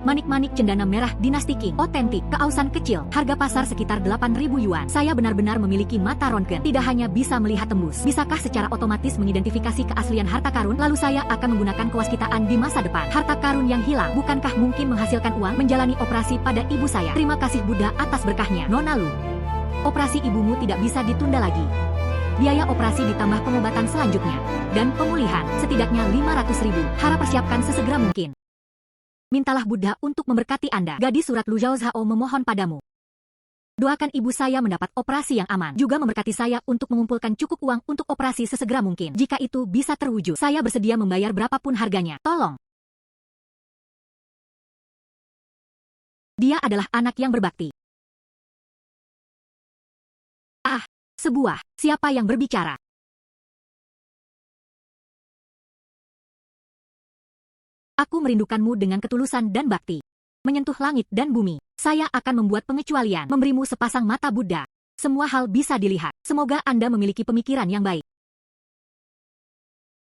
Manik-manik cendana merah dinasti Qing. Otentik, keausan kecil, harga pasar sekitar 8.000 yuan. Saya benar-benar memiliki mata röntgen. Tidak hanya bisa melihat tembus, bisakah secara otomatis mengidentifikasi keaslian harta karun? Lalu saya akan menggunakan kewaskitaan di masa depan. Harta karun yang hilang, bukankah mungkin menghasilkan uang? Menjalani operasi pada ibu saya. Terima kasih Buddha atas berkahnya. Nona Lu, operasi ibumu tidak bisa ditunda lagi. Biaya operasi ditambah pengobatan selanjutnya. Dan pemulihan, setidaknya 500.000. Harap persiapkan sesegera mungkin. Mintalah Buddha untuk memberkati Anda. Gadis surat Lu Zhao Zhao memohon padamu. Doakan ibu saya mendapat operasi yang aman. Juga memberkati saya untuk mengumpulkan cukup uang untuk operasi sesegera mungkin. Jika itu bisa terwujud, saya bersedia membayar berapapun harganya. Tolong. Dia adalah anak yang berbakti. Ah, siapa yang berbicara? Aku merindukanmu dengan ketulusan dan bakti. Menyentuh langit dan bumi. Saya akan membuat pengecualian, memberimu sepasang mata Buddha. Semua hal bisa dilihat. Semoga Anda memiliki pemikiran yang baik.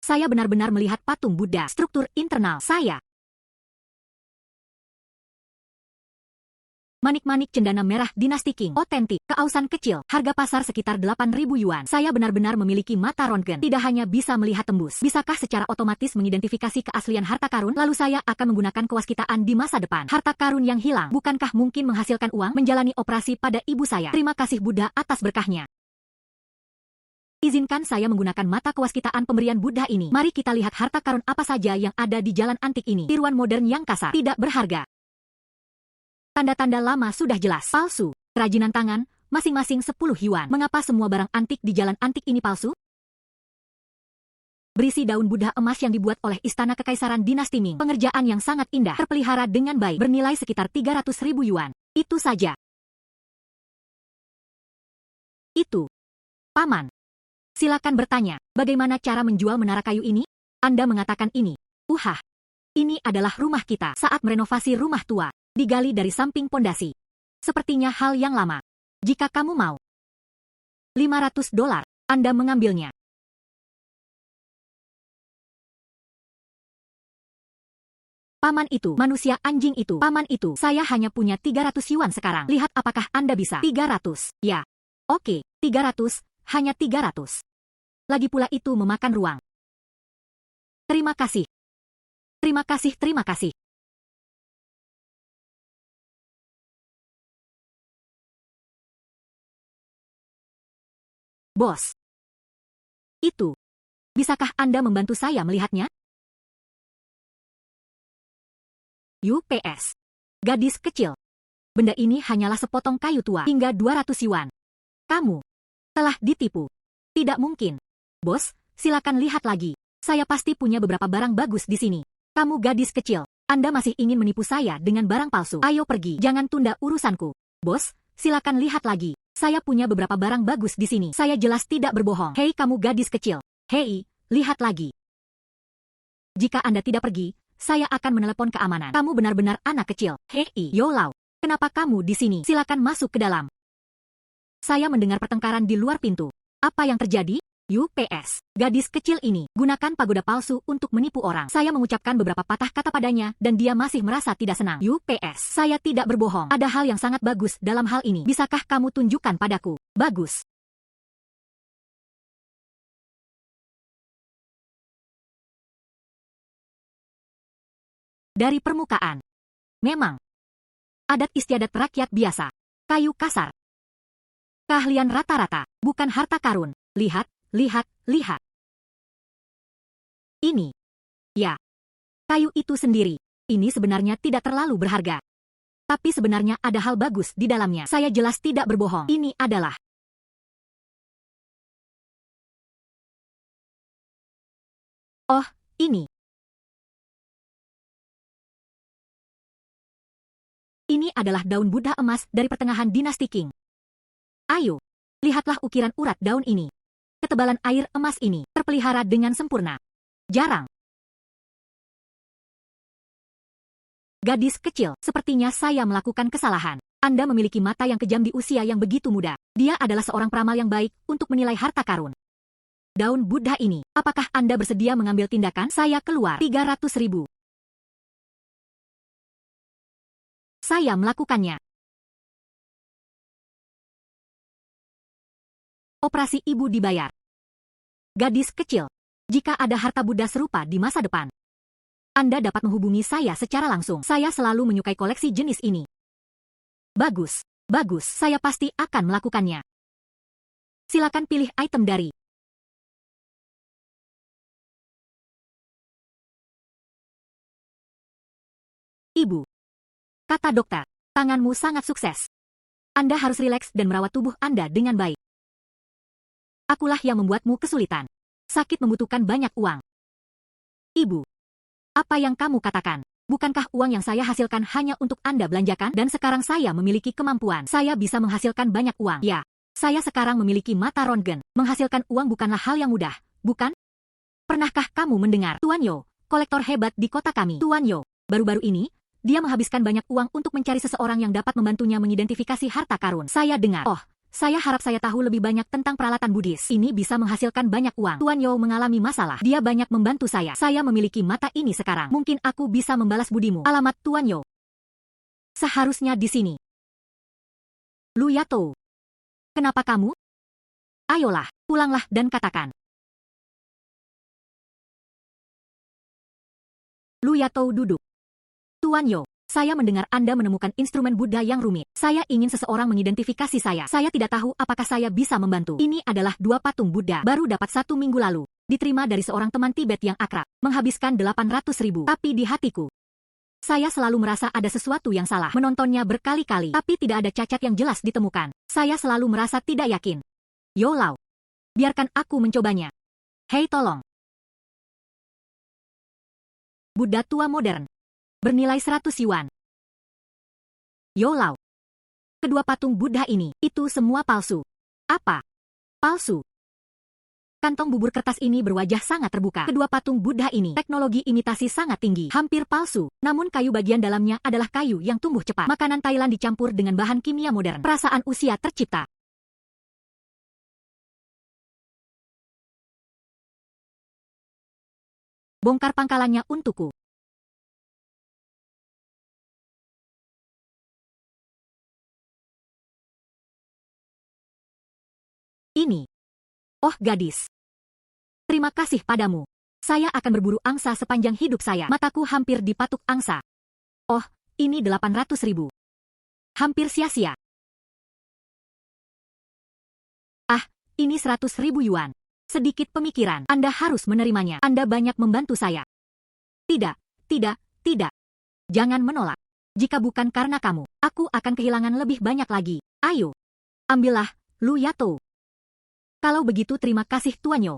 Saya benar-benar melihat patung Buddha. Struktur internal saya. Manik-manik cendana merah dinasti Qing. Otentik, keausan kecil, harga pasar sekitar 8.000 yuan. Saya benar-benar memiliki mata röntgen. Tidak hanya bisa melihat tembus, bisakah secara otomatis mengidentifikasi keaslian harta karun? Lalu saya akan menggunakan kewaskitaan di masa depan. Harta karun yang hilang, bukankah mungkin menghasilkan uang? Menjalani operasi pada ibu saya. Terima kasih Buddha atas berkahnya. Izinkan saya menggunakan mata kewaskitaan pemberian Buddha ini. Mari kita lihat harta karun apa saja yang ada di jalan antik ini. Tiruan modern yang kasar, tidak berharga. Tanda-tanda lama sudah jelas. Palsu. Kerajinan tangan, masing-masing 10 yuan. Mengapa semua barang antik di jalan antik ini palsu? Berisi daun Buddha emas yang dibuat oleh Istana Kekaisaran Dinasti Ming. Pengerjaan yang sangat indah, terpelihara dengan baik, bernilai sekitar 300.000 yuan. Itu saja. Itu. Paman. Silakan bertanya, bagaimana cara menjual menara kayu ini? Anda mengatakan ini. Ini adalah rumah kita saat merenovasi rumah tua. Digali dari samping pondasi. Sepertinya hal yang lama. Jika kamu mau $500, Anda mengambilnya. Paman itu, manusia anjing itu, paman itu, saya hanya punya 300 yuan sekarang. Lihat apakah Anda bisa. 300, ya. Oke, 300, hanya 300. Lagi pula itu memakan ruang. Terima kasih. Terima kasih, terima kasih. Bos. Itu. Bisakah Anda membantu saya melihatnya? UPS. Gadis kecil. Benda ini hanyalah sepotong kayu tua hingga 200 yuan. Kamu telah ditipu. Tidak mungkin. Bos, silakan lihat lagi. Saya pasti punya beberapa barang bagus di sini. Kamu gadis kecil. Anda masih ingin menipu saya dengan barang palsu. Ayo pergi, jangan tunda urusanku. Bos, silakan lihat lagi. Saya punya beberapa barang bagus di sini. Saya jelas tidak berbohong. Hei kamu gadis kecil. Hei, lihat lagi. Jika Anda tidak pergi, saya akan menelepon keamanan. Kamu benar-benar anak kecil. Hei, Yolau. Kenapa kamu di sini? Silakan masuk ke dalam. Saya mendengar pertengkaran di luar pintu. Apa yang terjadi? UPS. Gadis kecil ini gunakan pagoda palsu untuk menipu orang. Saya mengucapkan beberapa patah kata padanya dan dia masih merasa tidak senang. UPS. Saya tidak berbohong. Ada hal yang sangat bagus dalam hal ini. Bisakah kamu tunjukkan padaku? Bagus. Dari permukaan. Memang. Adat istiadat rakyat biasa. Kayu kasar. Keahlian rata-rata, bukan harta karun. Lihat. Lihat. Ini. Ya. Kayu itu sendiri. Ini sebenarnya tidak terlalu berharga. Tapi sebenarnya ada hal bagus di dalamnya. Saya jelas tidak berbohong. Ini adalah. Oh, ini. Ini adalah daun Buddha emas dari pertengahan dinasti Qing. Ayo. Lihatlah ukiran urat daun ini. Ketebalan air emas ini terpelihara dengan sempurna. Jarang. Gadis kecil, sepertinya saya melakukan kesalahan. Anda memiliki mata yang kejam di usia yang begitu muda. Dia adalah seorang peramal yang baik untuk menilai harta karun. Daun Buddha ini, apakah Anda bersedia mengambil tindakan? Saya keluar 300.000. Saya melakukannya. Operasi ibu dibayar. Gadis kecil, jika ada harta Buddha serupa di masa depan, Anda dapat menghubungi saya secara langsung. Saya selalu menyukai koleksi jenis ini. Bagus, bagus, saya pasti akan melakukannya. Silakan pilih item dari Ibu. Kata dokter, tanganmu sangat sukses. Anda harus rileks dan merawat tubuh Anda dengan baik. Akulah yang membuatmu kesulitan. Sakit membutuhkan banyak uang. Ibu, apa yang kamu katakan? Bukankah uang yang saya hasilkan hanya untuk Anda belanjakan? Dan sekarang saya memiliki kemampuan. Saya bisa menghasilkan banyak uang. Ya, saya sekarang memiliki mata röntgen. Menghasilkan uang bukanlah hal yang mudah, bukan? Pernahkah kamu mendengar Tuan Yo, kolektor hebat di kota kami? Tuan Yo, baru-baru ini, dia menghabiskan banyak uang untuk mencari seseorang yang dapat membantunya mengidentifikasi harta karun. Saya dengar. Oh, saya harap saya tahu lebih banyak tentang peralatan Buddhis. Ini bisa menghasilkan banyak uang. Tuan Yo mengalami masalah. Dia banyak membantu saya. Saya memiliki mata ini sekarang. Mungkin aku bisa membalas budimu. Alamat Tuan Yo seharusnya di sini. Lu Yatou. Kenapa kamu? Ayolah, pulanglah dan katakan. Lu Yatou duduk. Tuan Yo, saya mendengar Anda menemukan instrumen Buddha yang rumit. Saya ingin seseorang mengidentifikasi saya. Saya tidak tahu apakah saya bisa membantu. Ini adalah 2 patung Buddha. Baru dapat 1 minggu lalu. Diterima dari seorang teman Tibet yang akrab. Menghabiskan 800.000. Tapi di hatiku, saya selalu merasa ada sesuatu yang salah. Menontonnya berkali-kali. Tapi tidak ada cacat yang jelas ditemukan. Saya selalu merasa tidak yakin. Yo Lao, biarkan aku mencobanya. Hei tolong. Buddha tua modern. Bernilai 100 yuan. Yo Lao. Kedua patung Buddha ini, itu semua palsu. Apa? Palsu. Kantong bubur kertas ini berwajah sangat terbuka. Kedua patung Buddha ini, teknologi imitasi sangat tinggi. Hampir palsu. Namun kayu bagian dalamnya adalah kayu yang tumbuh cepat. Makanan Thailand dicampur dengan bahan kimia modern. Perasaan usia tercipta. Bongkar pangkalannya untukku. Ini. Oh gadis. Terima kasih padamu. Saya akan berburu angsa sepanjang hidup saya. Mataku hampir dipatuk angsa. Oh, ini 800.000. Hampir sia-sia. Ah, ini 100.000 yuan. Sedikit pemikiran. Anda harus menerimanya. Anda banyak membantu saya. Tidak, tidak, tidak. Jangan menolak. Jika bukan karena kamu, aku akan kehilangan lebih banyak lagi. Ayo. Ambillah, Lu Yatou. Kalau begitu terima kasih Tuan Yo.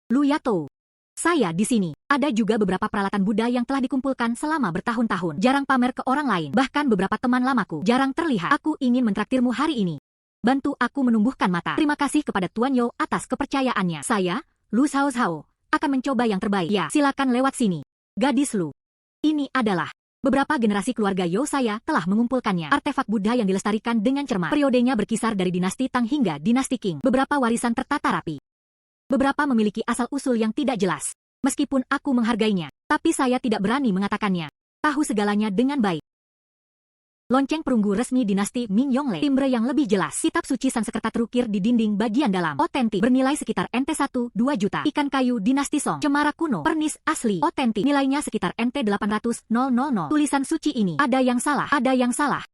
Lu Yatou. Saya di sini. Ada juga beberapa peralatan Buddha yang telah dikumpulkan selama bertahun-tahun. Jarang pamer ke orang lain. Bahkan beberapa teman lamaku jarang terlihat. Aku ingin mentraktirmu hari ini. Bantu aku menumbuhkan mata. Terima kasih kepada Tuan Yo atas kepercayaannya. Saya, Lu Zhao Zhao, akan mencoba yang terbaik. Ya, silakan lewat sini. Gadis Lu. Ini adalah beberapa generasi keluarga Yo saya telah mengumpulkannya. Artefak Buddha yang dilestarikan dengan cermat. Periodenya berkisar dari dinasti Tang hingga dinasti Qing. Beberapa warisan tertata rapi. Beberapa memiliki asal-usul yang tidak jelas. Meskipun aku menghargainya, tapi saya tidak berani mengatakannya. Tahu segalanya dengan baik. Lonceng perunggu resmi dinasti Ming Yongle. Timbre yang lebih jelas. Kitab suci Sanskerta terukir di dinding bagian dalam. Otentik. Bernilai sekitar NT1-2 juta. Ikan kayu dinasti Song. Cemara kuno. Pernis asli. Otentik. Nilainya sekitar NT 800.000. Tulisan suci ini. Ada yang salah. Ada yang salah.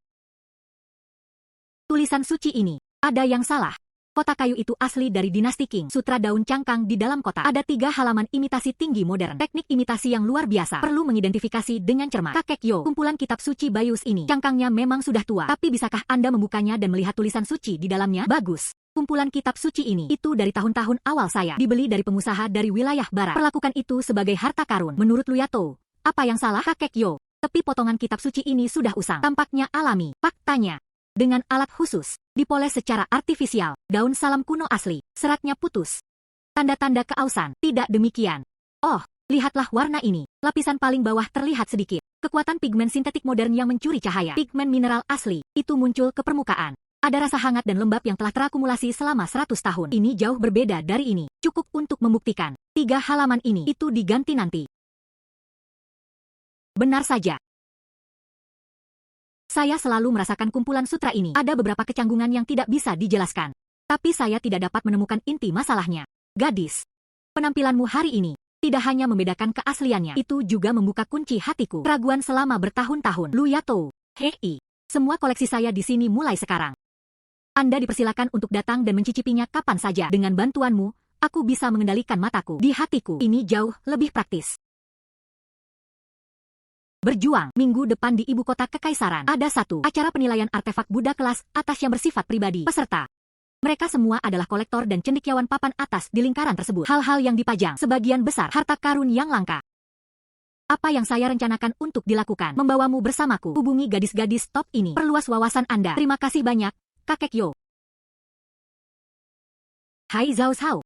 Tulisan suci ini. Ada yang salah. Kota kayu itu asli dari dinasti Qing. Sutra daun cangkang di dalam kota. Ada 3 halaman imitasi tinggi modern. Teknik imitasi yang luar biasa. Perlu mengidentifikasi dengan cermat. Kakek Yo. Kumpulan kitab suci Bayus ini. Cangkangnya memang sudah tua. Tapi bisakah Anda membukanya dan melihat tulisan suci di dalamnya? Bagus. Kumpulan kitab suci ini. Itu dari tahun-tahun awal saya. Dibeli dari pengusaha dari wilayah barat. Perlakukan itu sebagai harta karun. Menurut Lu Yatou. Apa yang salah? Kakek Yo. Tepi potongan kitab suci ini sudah usang. Tampaknya alami. Faktanya. Dengan alat khusus, dipoles secara artifisial, daun salam kuno asli, seratnya putus. Tanda-tanda keausan, tidak demikian. Oh, lihatlah warna ini, lapisan paling bawah terlihat sedikit. Kekuatan pigmen sintetik modern yang mencuri cahaya. Pigmen mineral asli, itu muncul ke permukaan. Ada rasa hangat dan lembab yang telah terakumulasi selama 100 tahun. Ini jauh berbeda dari ini, cukup untuk membuktikan. 3 halaman ini, itu diganti nanti. Benar saja. Saya selalu merasakan kumpulan sutra ini. Ada beberapa kecanggungan yang tidak bisa dijelaskan. Tapi saya tidak dapat menemukan inti masalahnya. Gadis, penampilanmu hari ini tidak hanya membedakan keasliannya, itu juga membuka kunci hatiku. Keraguan selama bertahun-tahun. Lu Yatou, hei, semua koleksi saya di sini mulai sekarang. Anda dipersilakan untuk datang dan mencicipinya kapan saja. Dengan bantuanmu, aku bisa mengendalikan mataku. Di hatiku, ini jauh lebih praktis. Berjuang. Minggu depan di ibu kota kekaisaran. Ada satu acara penilaian artefak Buddha kelas atas yang bersifat pribadi. Peserta. Mereka semua adalah kolektor dan cendekiawan papan atas di lingkaran tersebut. Hal-hal yang dipajang, sebagian besar harta karun yang langka. Apa yang saya rencanakan untuk dilakukan? Membawamu bersamaku. Hubungi gadis-gadis top ini. Perluas wawasan Anda. Terima kasih banyak, Kakek Yo. Hai Zhao Zhao.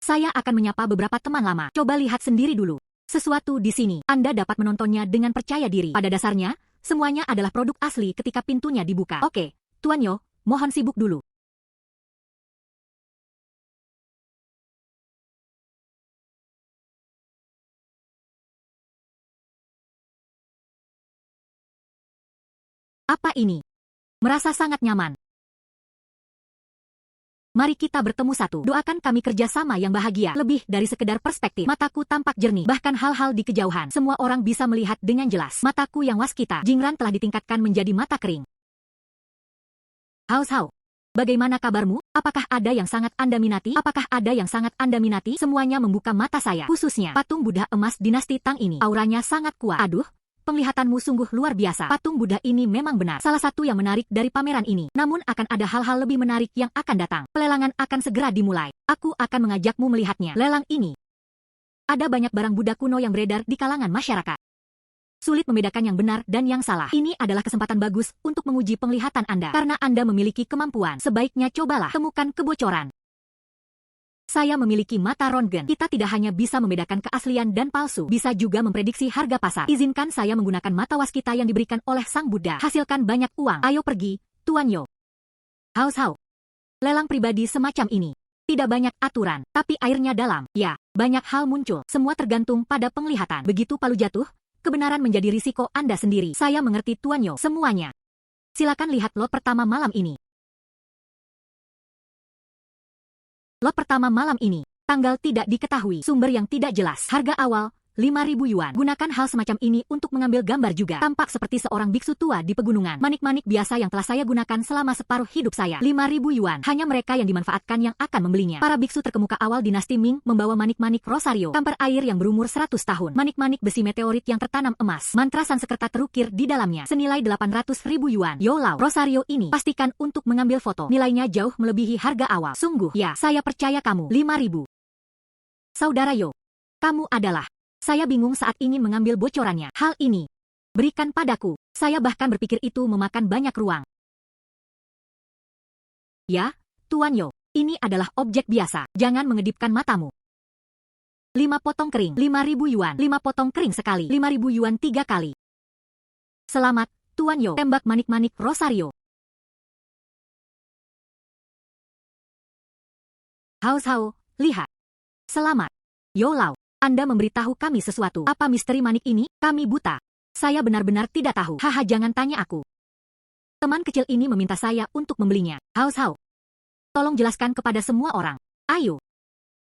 Saya akan menyapa beberapa teman lama. Coba lihat sendiri dulu. Sesuatu di sini, Anda dapat menontonnya dengan percaya diri. Pada dasarnya, semuanya adalah produk asli ketika pintunya dibuka. Oke, Tuan Yo, mohon sibuk dulu. Apa ini? Merasa sangat nyaman. Mari kita bertemu satu. Doakan kami kerjasama yang bahagia. Lebih dari sekedar perspektif. Mataku tampak jernih. Bahkan hal-hal di kejauhan. Semua orang bisa melihat dengan jelas. Mataku yang waskita. Jingran telah ditingkatkan menjadi mata kering. Hao Hao. Bagaimana kabarmu? Apakah ada yang sangat Anda minati? Apakah ada yang sangat Anda minati? Semuanya membuka mata saya. Khususnya, patung Buddha emas dinasti Tang ini. Auranya sangat kuat. Aduh. Penglihatanmu sungguh luar biasa. Patung Buddha ini memang benar salah satu yang menarik dari pameran ini. Namun akan ada hal-hal lebih menarik yang akan datang. Pelelangan akan segera dimulai. Aku akan mengajakmu melihatnya. Lelang ini. Ada banyak barang Buddha kuno yang beredar di kalangan masyarakat. Sulit membedakan yang benar dan yang salah. Ini adalah kesempatan bagus untuk menguji penglihatan Anda. Karena Anda memiliki kemampuan, sebaiknya cobalah temukan kebocoran. Saya memiliki mata röntgen. Kita tidak hanya bisa membedakan keaslian dan palsu, bisa juga memprediksi harga pasar. Izinkan saya menggunakan mata waskita yang diberikan oleh Sang Buddha. Hasilkan banyak uang. Ayo pergi, Tuan Yo. Hao Hao. Lelang pribadi semacam ini. Tidak banyak aturan, tapi airnya dalam. Ya, banyak hal muncul. Semua tergantung pada penglihatan. Begitu palu jatuh, kebenaran menjadi risiko Anda sendiri. Saya mengerti Tuan Yo. Semuanya. Silakan lihat lot pertama malam ini. Lot pertama malam ini, tanggal tidak diketahui, sumber yang tidak jelas, harga awal, 5.000 yuan. Gunakan hal semacam ini untuk mengambil gambar juga. Tampak seperti seorang biksu tua di pegunungan. Manik-manik biasa yang telah saya gunakan selama separuh hidup saya. 5.000 yuan. Hanya mereka yang dimanfaatkan yang akan membelinya. Para biksu terkemuka awal dinasti Ming membawa manik-manik rosario. Kamper air yang berumur 100 tahun. Manik-manik besi meteorit yang tertanam emas. Mantra Sansekerta terukir di dalamnya. Senilai 800.000 yuan. Yolau. Rosario ini. Pastikan untuk mengambil foto. Nilainya jauh melebihi harga awal. Sungguh, ya, saya percaya kamu. 5.000. Saudara Yo. Kamu adalah. Saya bingung saat ingin mengambil bocorannya. Hal ini. Berikan padaku. Saya bahkan berpikir itu memakan banyak ruang. Ya, Tuan Yo. Ini adalah objek biasa. Jangan mengedipkan matamu. 5 potong kering. 5.000 yuan. 5 potong kering sekali. 5.000 yuan 3 kali. Selamat, Tuan Yo. Tembak manik-manik rosario. Hao Hao, lihat. Selamat. Yo Lao. Anda memberitahu kami sesuatu. Apa misteri manik ini? Kami buta. Saya benar-benar tidak tahu. Haha, jangan tanya aku. Teman kecil ini meminta saya untuk membelinya. Hao Hao. Tolong jelaskan kepada semua orang. Ayo.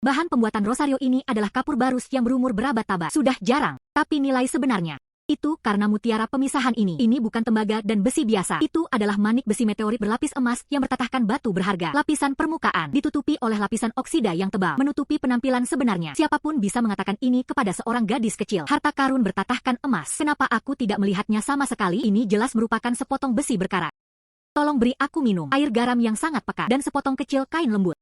Bahan pembuatan rosario ini adalah kapur barus yang berumur berabad-abad. Sudah jarang. Tapi nilai sebenarnya. Itu karena mutiara pemisahan ini. Ini bukan tembaga dan besi biasa. Itu adalah manik besi meteorit berlapis emas yang bertatahkan batu berharga. Lapisan permukaan ditutupi oleh lapisan oksida yang tebal, menutupi penampilan sebenarnya. Siapapun bisa mengatakan ini kepada seorang gadis kecil. Harta karun bertatahkan emas. Kenapa aku tidak melihatnya sama sekali? Ini jelas merupakan sepotong besi berkarat. Tolong beri aku minum air garam yang sangat pekat dan sepotong kecil kain lembut.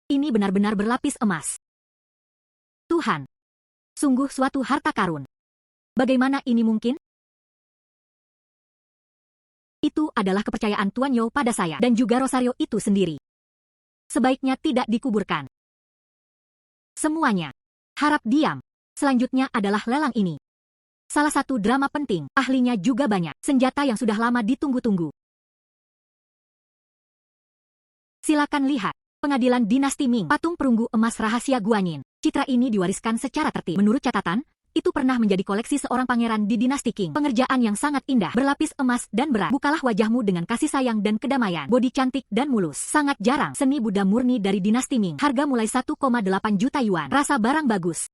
Ini benar-benar berlapis emas. Tuhan. Sungguh suatu harta karun. Bagaimana ini mungkin? Itu adalah kepercayaan Tuan Yo pada saya dan juga rosario itu sendiri. Sebaiknya tidak dikuburkan. Semuanya. Harap diam. Selanjutnya adalah lelang ini. Salah satu drama penting, ahlinya juga banyak, senjata yang sudah lama ditunggu-tunggu. Silakan lihat. Pengadilan Dinasti Ming, patung perunggu emas rahasia Guanyin. Citra ini diwariskan secara tertib. Menurut catatan, itu pernah menjadi koleksi seorang pangeran di Dinasti Qing. Pengerjaan yang sangat indah, berlapis emas dan berat. Bukalah wajahmu dengan kasih sayang dan kedamaian. Bodi cantik dan mulus. Sangat jarang. Seni Buddha murni dari Dinasti Ming. Harga mulai 1,8 juta yuan. Rasa barang bagus.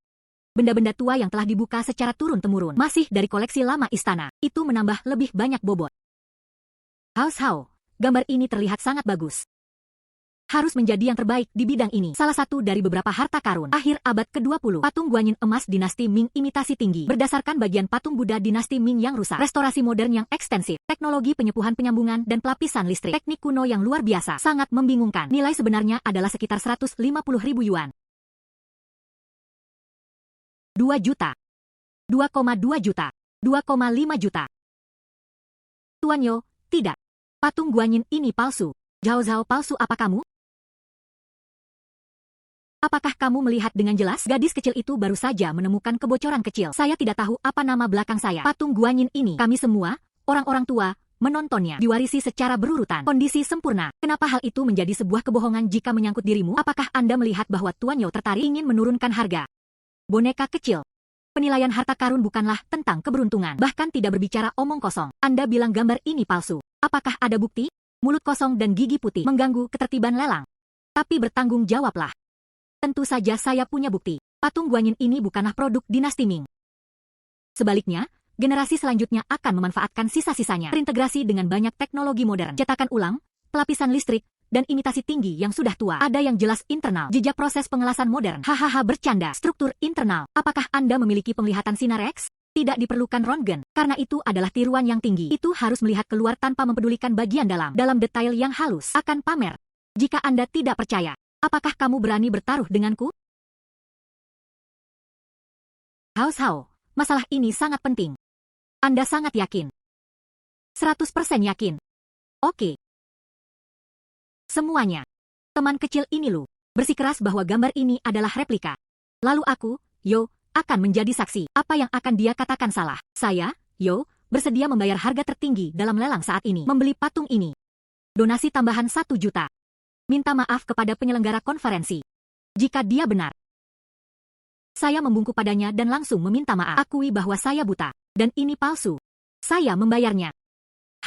Benda-benda tua yang telah dibuka secara turun-temurun. Masih dari koleksi lama istana. Itu menambah lebih banyak bobot. Hao, gambar ini terlihat sangat bagus. Harus menjadi yang terbaik di bidang ini. Salah satu dari beberapa harta karun akhir abad ke-20. Patung Guanyin emas Dinasti Ming imitasi tinggi. Berdasarkan bagian patung Buddha Dinasti Ming yang rusak. Restorasi modern yang ekstensif. Teknologi penyepuhan penyambungan dan pelapisan listrik. Teknik kuno yang luar biasa. Sangat membingungkan. Nilai sebenarnya adalah sekitar 150.000 yuan. 2 juta. 2,2 juta. 2,5 juta. Tuan Yo, tidak. Patung Guanyin ini palsu. Zhao palsu apa kamu? Apakah kamu melihat dengan jelas? Gadis kecil itu baru saja menemukan kebocoran kecil. Saya tidak tahu apa nama belakang saya. Patung Guanyin ini, kami semua, orang-orang tua, menontonnya. Diwarisi secara berurutan. Kondisi sempurna. Kenapa hal itu menjadi sebuah kebohongan jika menyangkut dirimu? Apakah Anda melihat bahwa Tuan Yo tertarik ingin menurunkan harga? Boneka kecil. Penilaian harta karun bukanlah tentang keberuntungan. Bahkan tidak berbicara omong kosong. Anda bilang gambar ini palsu. Apakah ada bukti? Mulut kosong dan gigi putih mengganggu ketertiban lelang. Tapi bertanggung jawablah. Tentu saja saya punya bukti. Patung Guanyin ini bukanlah produk Dinasti Ming. Sebaliknya, generasi selanjutnya akan memanfaatkan sisa-sisanya. Terintegrasi dengan banyak teknologi modern. Cetakan ulang, pelapisan listrik, dan imitasi tinggi yang sudah tua. Ada yang jelas internal. Jejak proses pengelasan modern. Hahaha bercanda. Struktur internal. Apakah Anda memiliki penglihatan sinar X? Tidak diperlukan röntgen. Karena itu adalah tiruan yang tinggi. Itu harus melihat keluar tanpa mempedulikan bagian dalam detail yang halus. Akan pamer. Jika Anda tidak percaya, apakah kamu berani bertaruh denganku? Hao, masalah ini sangat penting. Anda sangat yakin? 100% yakin. Oke. Semuanya. Teman kecil ini lu, bersikeras bahwa gambar ini adalah replika. Lalu aku, Yo, akan menjadi saksi. Apa yang akan dia katakan salah? Saya, Yo, bersedia membayar harga tertinggi dalam lelang saat ini. Membeli patung ini. Donasi tambahan 1 juta. Minta maaf kepada penyelenggara konferensi. Jika dia benar. Saya membungkuk padanya dan langsung meminta maaf. Akui bahwa saya buta. Dan ini palsu. Saya membayarnya.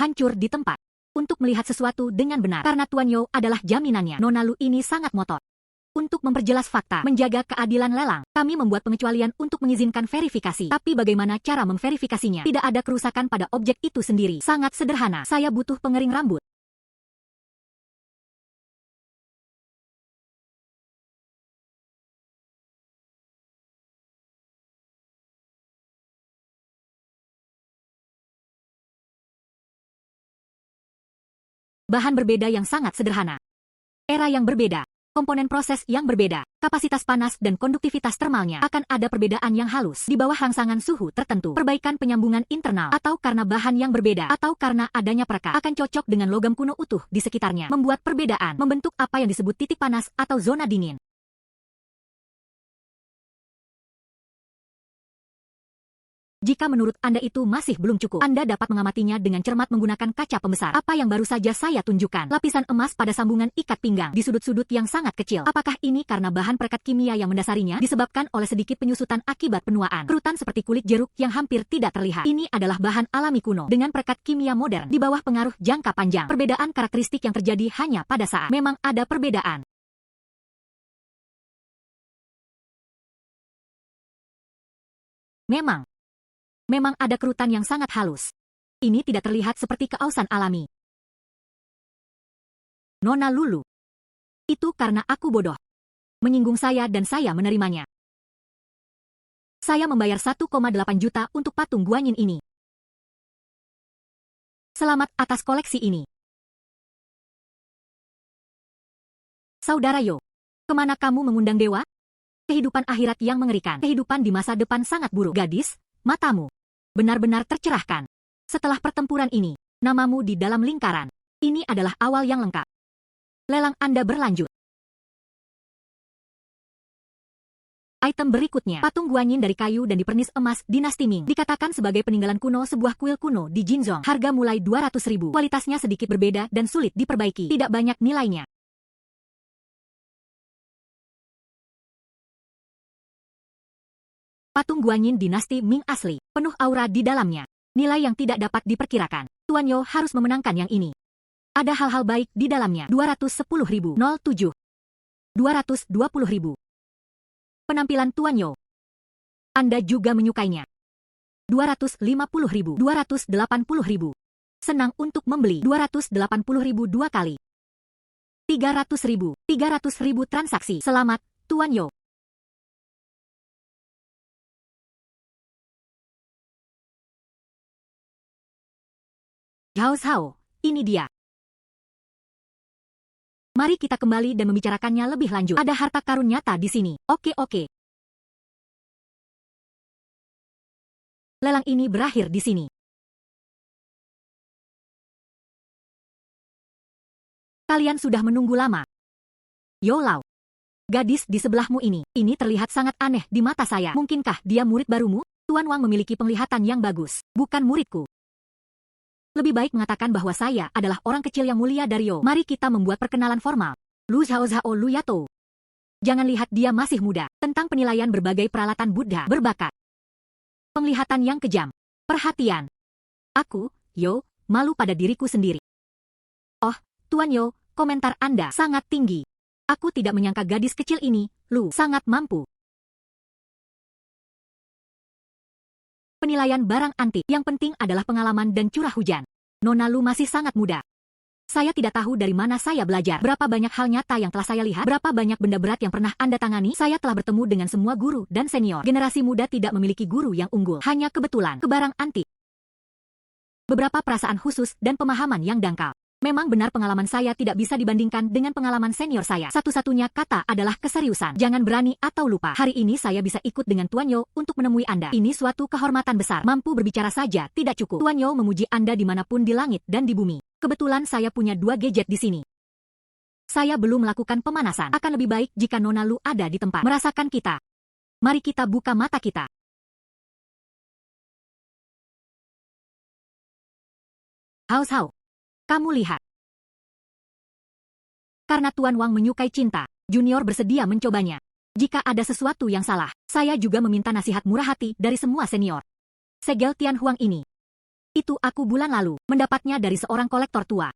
Hancur di tempat. Untuk melihat sesuatu dengan benar. Karena Tuan Yo adalah jaminannya. Nona Lu ini sangat motot. Untuk memperjelas fakta, menjaga keadilan lelang, kami membuat pengecualian untuk mengizinkan verifikasi. Tapi bagaimana cara memverifikasinya? Tidak ada kerusakan pada objek itu sendiri. Sangat sederhana. Saya butuh pengering rambut. Bahan berbeda yang sangat sederhana. Era yang berbeda. Komponen proses yang berbeda, kapasitas panas dan konduktivitas termalnya akan ada perbedaan yang halus di bawah rangsangan suhu tertentu. Perbaikan penyambungan internal atau karena bahan yang berbeda atau karena adanya perekat akan cocok dengan logam kuno utuh di sekitarnya. Membuat perbedaan, membentuk apa yang disebut titik panas atau zona dingin. Jika menurut Anda itu masih belum cukup, Anda dapat mengamatinya dengan cermat menggunakan kaca pembesar. Apa yang baru saja saya tunjukkan? Lapisan emas pada sambungan ikat pinggang di sudut-sudut yang sangat kecil. Apakah ini karena bahan perekat kimia yang mendasarinya disebabkan oleh sedikit penyusutan akibat penuaan? Kerutan seperti kulit jeruk yang hampir tidak terlihat. Ini adalah bahan alami kuno dengan perekat kimia modern di bawah pengaruh jangka panjang. Perbedaan karakteristik yang terjadi hanya pada saat memang ada perbedaan. Memang ada kerutan yang sangat halus. Ini tidak terlihat seperti keausan alami. Nona Lulu. Itu karena aku bodoh. Menyinggung saya dan saya menerimanya. Saya membayar 1,8 juta untuk patung Guanyin ini. Selamat atas koleksi ini. Saudara Yo, kemana kamu mengundang dewa? Kehidupan akhirat yang mengerikan. Kehidupan di masa depan sangat buruk. Gadis, matamu benar-benar tercerahkan. Setelah pertempuran ini, namamu di dalam lingkaran. Ini adalah awal yang lengkap. Lelang Anda berlanjut. Item berikutnya, patung Guanyin dari kayu dan dipernis emas Dinasti Ming. Dikatakan sebagai peninggalan kuno sebuah kuil kuno di Jinzhong. Harga mulai 200.000. Kualitasnya sedikit berbeda dan sulit diperbaiki. Tidak banyak nilainya. Patung Guanyin dinasti Ming asli, penuh aura di dalamnya. Nilai yang tidak dapat diperkirakan. Tuan Yo harus memenangkan yang ini. Ada hal-hal baik di dalamnya. 210.000. 07. 220.000. Penampilan Tuan Yo. Anda juga menyukainya. 250.000. 280.000. Senang untuk membeli. 280.000 dua kali. 300.000. 300.000 transaksi. Selamat, Tuan Yo. Zhao, ini dia. Mari kita kembali dan membicarakannya lebih lanjut. Ada harta karun nyata di sini. Oke. Lelang ini berakhir di sini. Kalian sudah menunggu lama. Yo Lao. Gadis di sebelahmu ini terlihat sangat aneh di mata saya. Mungkinkah dia murid barumu? Tuan Wang memiliki penglihatan yang bagus. Bukan muridku. Lebih baik mengatakan bahwa saya adalah orang kecil yang mulia dari Yo. Mari kita membuat perkenalan formal. Lu Zhao Lu Yato. Jangan lihat dia masih muda. Tentang penilaian berbagai peralatan Buddha berbakat. Penglihatan yang kejam. Perhatian. Aku, Yo, malu pada diriku sendiri. Oh, Tuan Yo, komentar Anda sangat tinggi. Aku tidak menyangka gadis kecil ini, Lu, sangat mampu. Penilaian barang antik. Yang penting adalah pengalaman dan curah hujan. Nona Lu masih sangat muda. Saya tidak tahu dari mana saya belajar. Berapa banyak hal nyata yang telah saya lihat. Berapa banyak benda berat yang pernah Anda tangani. Saya telah bertemu dengan semua guru dan senior. Generasi muda tidak memiliki guru yang unggul. Hanya kebetulan. Ke barang antik. Beberapa perasaan khusus dan pemahaman yang dangkal. Memang benar pengalaman saya tidak bisa dibandingkan dengan pengalaman senior saya. Satu-satunya kata adalah keseriusan. Jangan berani atau lupa. Hari ini saya bisa ikut dengan Tuan Yo untuk menemui Anda. Ini suatu kehormatan besar. Mampu berbicara saja tidak cukup. Tuan Yo memuji Anda dimanapun di langit dan di bumi. Kebetulan saya punya 2 gadget di sini. Saya belum melakukan pemanasan. Akan lebih baik jika Nona Lu ada di tempat. Merasakan kita. Mari kita buka mata kita. Hao. Kamu lihat. Karena Tuan Wang menyukai cinta, Junior bersedia mencobanya. Jika ada sesuatu yang salah, saya juga meminta nasihat murah hati dari semua senior. Segel Tian Huang ini. Itu aku bulan lalu, mendapatnya dari seorang kolektor tua.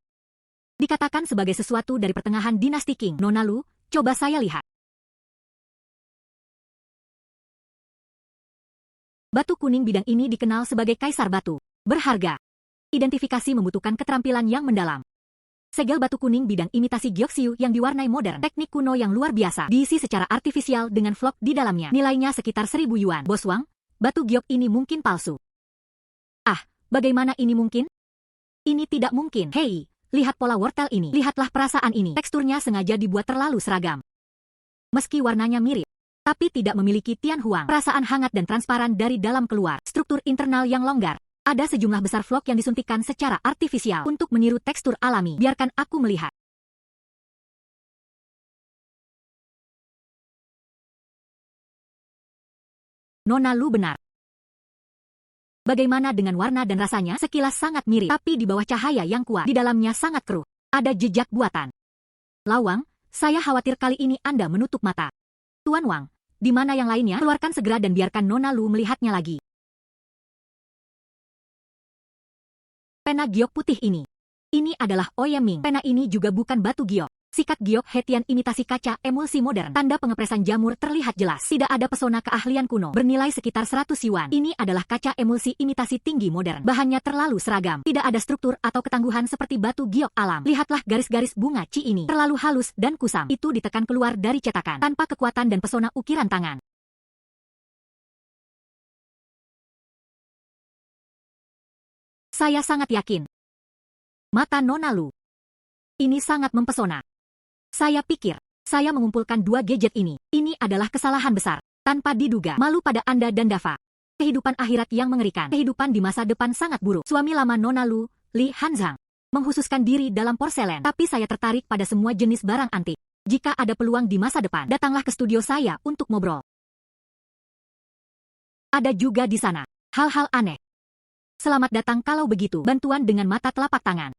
Dikatakan sebagai sesuatu dari pertengahan dinasti Qing. Nona Lu, coba saya lihat. Batu kuning bidang ini dikenal sebagai kaisar batu. Berharga. Identifikasi membutuhkan keterampilan yang mendalam. Segel batu kuning bidang imitasi Gyoxiu yang diwarnai modern. Teknik kuno yang luar biasa. Diisi secara artifisial dengan vlog di dalamnya. Nilainya sekitar 1.000 yuan. Bos Wang, batu giok ini mungkin palsu. Ah, bagaimana ini mungkin? Ini tidak mungkin. Hei, lihat pola wortel ini. Lihatlah perasaan ini. Teksturnya sengaja dibuat terlalu seragam. Meski warnanya mirip, tapi tidak memiliki Tian Huang. Perasaan hangat dan transparan dari dalam keluar. Struktur internal yang longgar. Ada sejumlah besar vlog yang disuntikkan secara artifisial untuk meniru tekstur alami. Biarkan aku melihat. Nona Lu benar. Bagaimana dengan warna dan rasanya? Sekilas sangat mirip, tapi di bawah cahaya yang kuat, di dalamnya sangat keruh. Ada jejak buatan. Lawang, saya khawatir kali ini Anda menutup mata. Tuan Wang, di mana yang lainnya? Keluarkan segera dan biarkan Nona Lu melihatnya lagi. Pena giok putih ini. Ini adalah Oyeming. Pena ini juga bukan batu giok. Sikat giok Hetian imitasi kaca emulsi modern. Tanda pengepresan jamur terlihat jelas. Tidak ada pesona keahlian kuno. Bernilai sekitar 100 yuan. Ini adalah kaca emulsi imitasi tinggi modern. Bahannya terlalu seragam. Tidak ada struktur atau ketangguhan seperti batu giok alam. Lihatlah garis-garis bunga Ci ini. Terlalu halus dan kusam. Itu ditekan keluar dari cetakan. Tanpa kekuatan dan pesona ukiran tangan. Saya sangat yakin. Mata Nona Lu. Ini sangat mempesona. Saya pikir, saya mengumpulkan 2 gadget ini. Ini adalah kesalahan besar. Tanpa diduga, malu pada Anda dan Dava. Kehidupan akhirat yang mengerikan. Kehidupan di masa depan sangat buruk. Suami lama Nona Lu, Li Hanzhang, menghususkan diri dalam porselen. Tapi saya tertarik pada semua jenis barang antik. Jika ada peluang di masa depan, datanglah ke studio saya untuk ngobrol. Ada juga di sana hal-hal aneh. Selamat datang kalau begitu. Bantuan dengan mata telapak tangan.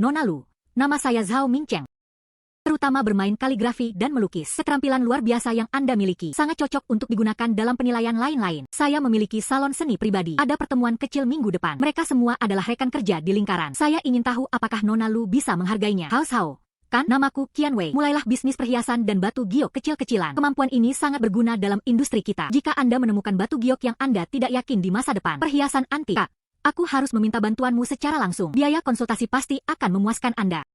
Nona Lu, nama saya Zhao Mingcheng. terutama bermain kaligrafi dan melukis. Keterampilan luar biasa yang Anda miliki sangat cocok untuk digunakan dalam penilaian lain-lain. Saya memiliki salon seni pribadi. Ada pertemuan kecil minggu depan. Mereka semua adalah rekan kerja di lingkaran. Saya ingin tahu apakah Nona Lu bisa menghargainya. Hao Zhao. Kan, namaku Qian Wei. Mulailah bisnis perhiasan dan batu giok kecil-kecilan. Kemampuan ini sangat berguna dalam industri kita. Jika Anda menemukan batu giok yang Anda tidak yakin di masa depan, perhiasan antik, Kak, aku harus meminta bantuanmu secara langsung. Biaya konsultasi pasti akan memuaskan Anda.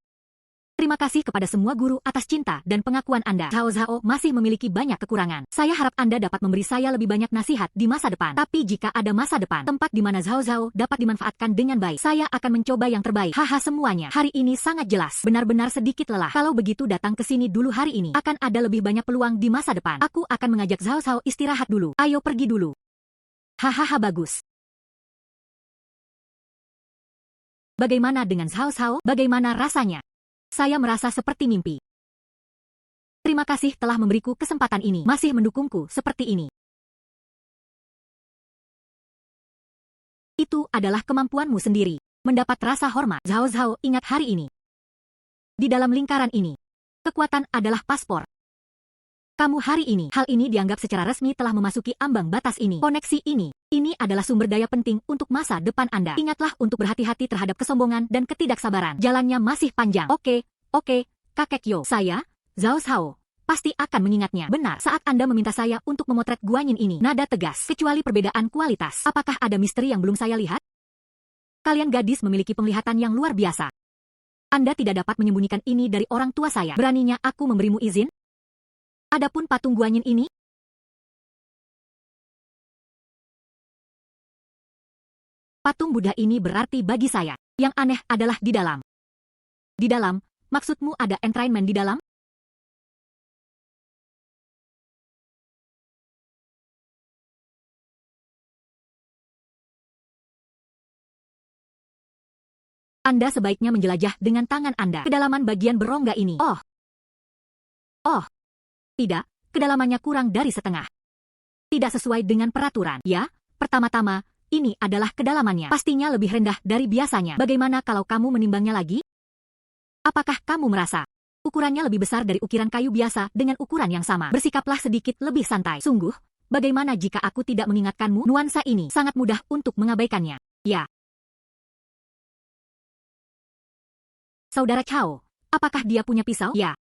Terima kasih kepada semua guru atas cinta dan pengakuan Anda. Zhao Zhao masih memiliki banyak kekurangan. Saya harap Anda dapat memberi saya lebih banyak nasihat di masa depan. Tapi jika ada masa depan, tempat di mana Zhao Zhao dapat dimanfaatkan dengan baik, saya akan mencoba yang terbaik. Haha, semuanya hari ini sangat jelas. Benar-benar sedikit lelah. Kalau begitu datang ke sini dulu hari ini. Akan ada lebih banyak peluang di masa depan. Aku akan mengajak Zhao Zhao istirahat dulu. Ayo pergi dulu. Hahaha, bagus. Bagaimana dengan Zhao Zhao? Bagaimana rasanya? Saya merasa seperti mimpi. Terima kasih telah memberiku kesempatan ini. Masih mendukungku seperti ini. Itu adalah kemampuanmu sendiri. Mendapat rasa hormat. Zhao Zhao, ingat hari ini. Di dalam lingkaran ini, kekuatan adalah paspor. Kamu hari ini, hal ini dianggap secara resmi telah memasuki ambang batas ini. Koneksi ini adalah sumber daya penting untuk masa depan Anda. Ingatlah untuk berhati-hati terhadap kesombongan dan ketidaksabaran. Jalannya masih panjang. Oke, kakek Yo. Saya, Zhao Zhao, pasti akan mengingatnya. Benar, saat Anda meminta saya untuk memotret Guanyin ini, nada tegas, kecuali perbedaan kualitas. Apakah ada misteri yang belum saya lihat? Kalian gadis memiliki penglihatan yang luar biasa. Anda tidak dapat menyembunyikan ini dari orang tua saya. Beraninya aku memberimu izin? Adapun patung Guanyin ini, patung Buddha ini berarti bagi saya. Yang aneh adalah di dalam. Di dalam, maksudmu ada entrainment di dalam? Anda sebaiknya menjelajah dengan tangan Anda kedalaman bagian berongga ini. Oh, tidak, kedalamannya kurang dari setengah. Tidak sesuai dengan peraturan. Ya, pertama-tama, ini adalah kedalamannya. Pastinya lebih rendah dari biasanya. Bagaimana kalau kamu menimbangnya lagi? Apakah kamu merasa ukurannya lebih besar dari ukiran kayu biasa dengan ukuran yang sama? Bersikaplah sedikit lebih santai. Sungguh, bagaimana jika aku tidak mengingatkanmu? Nuansa ini sangat mudah untuk mengabaikannya. Ya. Saudara Chao, apakah dia punya pisau? Ya.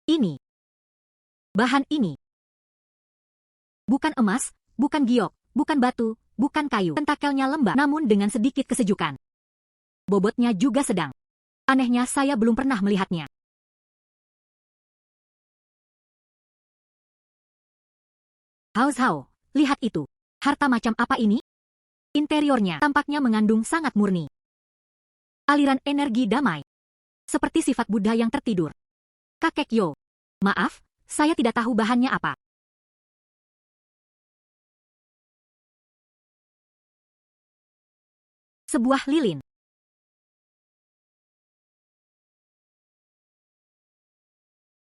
Ini. Bahan ini. Bukan emas, bukan giok, bukan batu, bukan kayu. Tentakelnya lembab, namun dengan sedikit kesejukan. Bobotnya juga sedang. Anehnya saya belum pernah melihatnya. Hao Zhao, lihat itu. Harta macam apa ini? Interiornya tampaknya mengandung sangat murni. Aliran energi damai. Seperti sifat Buddha yang tertidur. Kakek Yo. Maaf, saya tidak tahu bahannya apa. Sebuah lilin.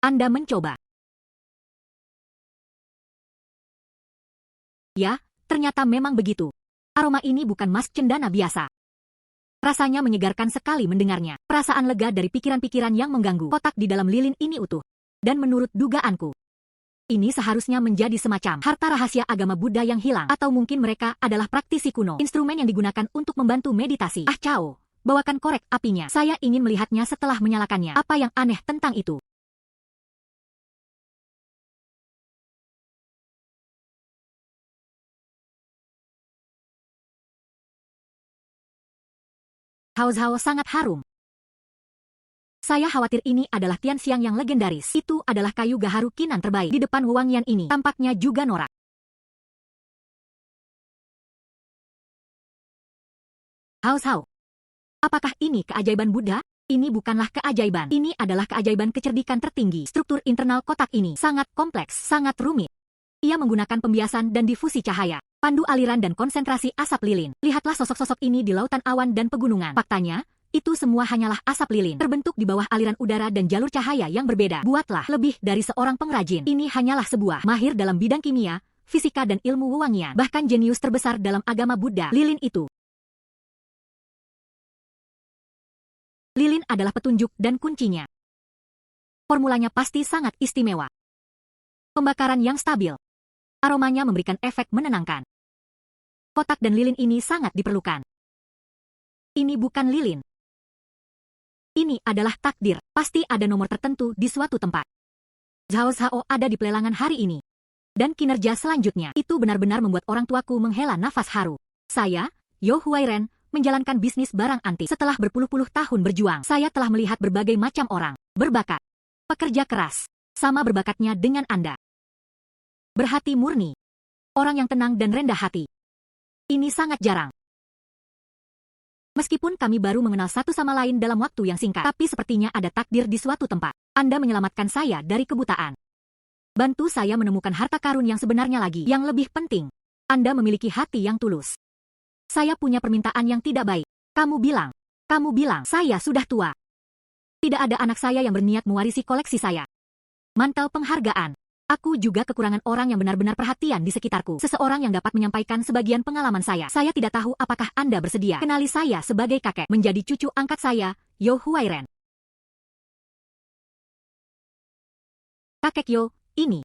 Anda mencoba. Ya, ternyata memang begitu. Aroma ini bukan mas cendana biasa. Rasanya menyegarkan sekali mendengarnya. Perasaan lega dari pikiran-pikiran yang mengganggu. Kotak di dalam lilin ini utuh. Dan menurut dugaanku, ini seharusnya menjadi semacam harta rahasia agama Buddha yang hilang. Atau mungkin mereka adalah praktisi kuno. Instrumen yang digunakan untuk membantu meditasi. Ah, Chao, bawakan korek apinya. Saya ingin melihatnya setelah menyalakannya. Apa yang aneh tentang itu? Hao Zhao sangat harum. Saya khawatir ini adalah Tianxiang yang legendaris. Itu adalah kayu gaharu kinan terbaik. Di depan wewangian ini, tampaknya juga norak. Hao Zhao, apakah ini keajaiban Buddha? Ini bukanlah keajaiban. Ini adalah keajaiban kecerdikan tertinggi. Struktur internal kotak ini sangat kompleks, sangat rumit. Ia menggunakan pembiasan dan difusi cahaya, pandu aliran dan konsentrasi asap lilin. Lihatlah sosok-sosok ini di lautan awan dan pegunungan. Faktanya, Itu semua hanyalah asap lilin, terbentuk di bawah aliran udara dan jalur cahaya yang berbeda. Buatlah lebih dari seorang pengrajin. Ini hanyalah sebuah mahir dalam bidang kimia, fisika dan ilmu wewangian. Bahkan jenius terbesar dalam agama Buddha. Lilin itu. Lilin adalah petunjuk dan kuncinya. Formulanya pasti sangat istimewa. Pembakaran yang stabil. Aromanya memberikan efek menenangkan. Kotak dan lilin ini sangat diperlukan. Ini bukan lilin. Ini adalah takdir. Pasti ada nomor tertentu di suatu tempat. Zhao Zhao ada di pelelangan hari ini. Dan kinerja selanjutnya itu benar-benar membuat orang tuaku menghela nafas haru. Saya, Yo Huairen, menjalankan bisnis barang antik. Setelah berpuluh-puluh tahun berjuang, saya telah melihat berbagai macam orang, berbakat, pekerja keras, sama berbakatnya dengan Anda. Berhati murni. Orang yang tenang dan rendah hati. Ini sangat jarang. Meskipun kami baru mengenal satu sama lain dalam waktu yang singkat, tapi sepertinya ada takdir di suatu tempat. Anda menyelamatkan saya dari kebutaan. Bantu saya menemukan harta karun yang sebenarnya lagi. Yang lebih penting, Anda memiliki hati yang tulus. Saya punya permintaan yang tidak baik. Kamu bilang, saya sudah tua. Tidak ada anak saya yang berniat mewarisi koleksi saya. Mantel penghargaan. Aku juga kekurangan orang yang benar-benar perhatian di sekitarku. Seseorang yang dapat menyampaikan sebagian pengalaman saya. Saya tidak tahu apakah Anda bersedia. Kenali saya sebagai kakek. Menjadi cucu angkat saya, Yo Huairen. Kakek Yo, ini.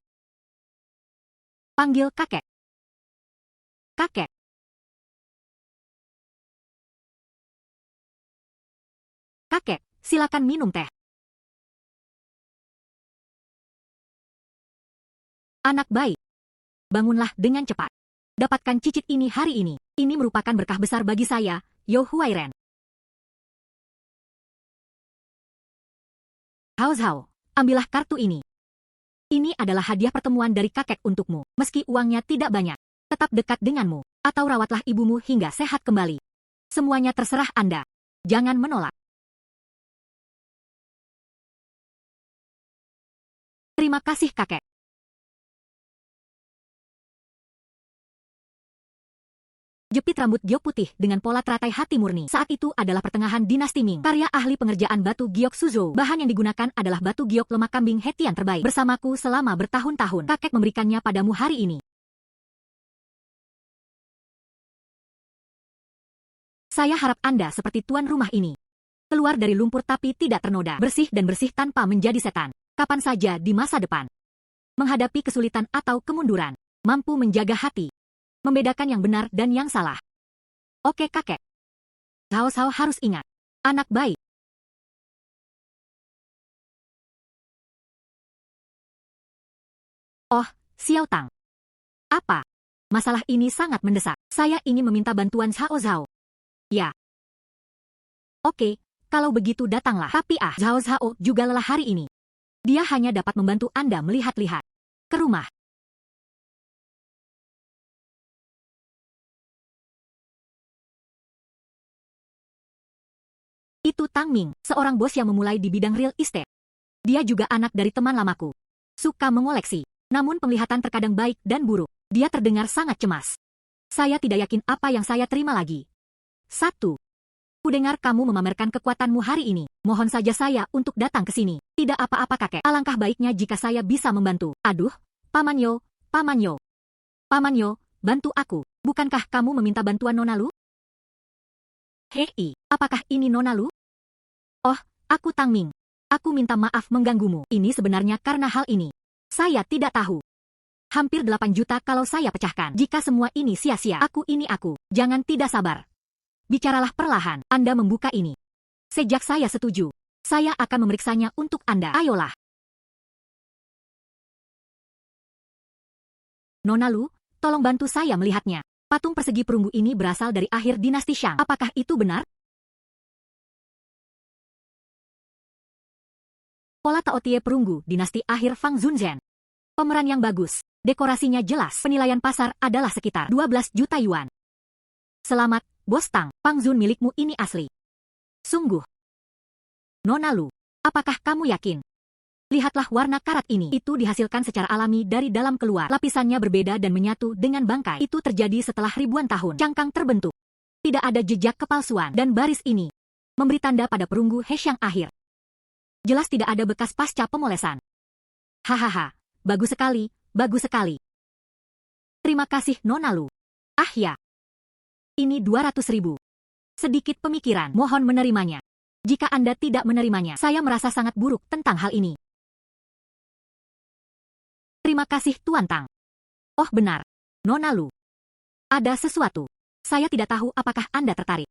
Panggil kakek. Kakek. Kakek, silakan minum teh. Anak baik. Bangunlah dengan cepat. Dapatkan cicit ini hari ini. Ini merupakan berkah besar bagi saya, Yo Huairen. Hao Zhao, ambillah kartu ini. Ini adalah hadiah pertemuan dari kakek untukmu. Meski uangnya tidak banyak, tetap dekat denganmu. Atau rawatlah ibumu hingga sehat kembali. Semuanya terserah Anda. Jangan menolak. Terima kasih kakek. Jepit rambut giok putih dengan pola teratai hati murni. Saat itu adalah pertengahan dinasti Ming. Karya ahli pengerjaan batu giok Suzhou. Bahan yang digunakan adalah batu giok lemak kambing Hetian terbaik. Bersamaku selama bertahun-tahun. Kakek memberikannya padamu hari ini. Saya harap Anda seperti tuan rumah ini. Keluar dari lumpur tapi tidak ternoda. Bersih dan bersih tanpa menjadi setan. Kapan saja di masa depan. Menghadapi kesulitan atau kemunduran. Mampu menjaga hati. Membedakan yang benar dan yang salah. Oke kakek. Zhao Zhao harus ingat. Anak baik. Oh, Xiao Tang. Apa? Masalah ini sangat mendesak. Saya ingin meminta bantuan Zhao Zhao. Ya. Oke, kalau begitu datanglah. Tapi Zhao Zhao juga lelah hari ini. Dia hanya dapat membantu Anda melihat-lihat. Ke rumah. Itu Tang Ming, seorang bos yang memulai di bidang real estate. Dia juga anak dari teman lamaku. Suka mengoleksi. Namun penglihatan terkadang baik dan buruk. Dia terdengar sangat cemas. Saya tidak yakin apa yang saya terima lagi. 1. Kudengar kamu memamerkan kekuatanmu hari ini. Mohon saja saya untuk datang ke sini. Tidak apa-apa kakek. Alangkah baiknya jika saya bisa membantu. Aduh, Paman Yo, Paman Yo. Paman Yo, bantu aku. Bukankah kamu meminta bantuan Nona Lu? Hei, apakah ini Nona Lu? Oh, aku Tang Ming. Aku minta maaf mengganggumu. Ini sebenarnya karena hal ini. Saya tidak tahu. Hampir 8 juta kalau saya pecahkan. Jika semua ini sia-sia, aku. Jangan tidak sabar. Bicaralah perlahan. Anda membuka ini. Sejak saya setuju, saya akan memeriksanya untuk Anda. Ayolah. Nona Lu, tolong bantu saya melihatnya. Patung persegi perunggu ini berasal dari akhir dinasti Shang. Apakah itu benar? Pola Taotie perunggu dinasti akhir Fang Zunzhen. Pemeran yang bagus. Dekorasinya jelas. Penilaian pasar adalah sekitar 12 juta yuan. Selamat, Bos Tang. Fang Zun milikmu ini asli. Sungguh. Nona Lu, apakah kamu yakin? Lihatlah warna karat ini. Itu dihasilkan secara alami dari dalam keluar. Lapisannya berbeda dan menyatu dengan bangkai. Itu terjadi setelah ribuan tahun. Cangkang terbentuk. Tidak ada jejak kepalsuan. Dan baris ini. memberi tanda pada perunggu Hesh yang akhir. Jelas tidak ada bekas pasca pemolesan. Hahaha, bagus sekali, bagus sekali. Terima kasih Nona Lu. Ah ya. Ini 200.000. Sedikit pemikiran, mohon menerimanya. Jika Anda tidak menerimanya, saya merasa sangat buruk tentang hal ini. Terima kasih Tuan Tang. Oh benar, Nona Lu. Ada sesuatu. Saya tidak tahu apakah Anda tertarik.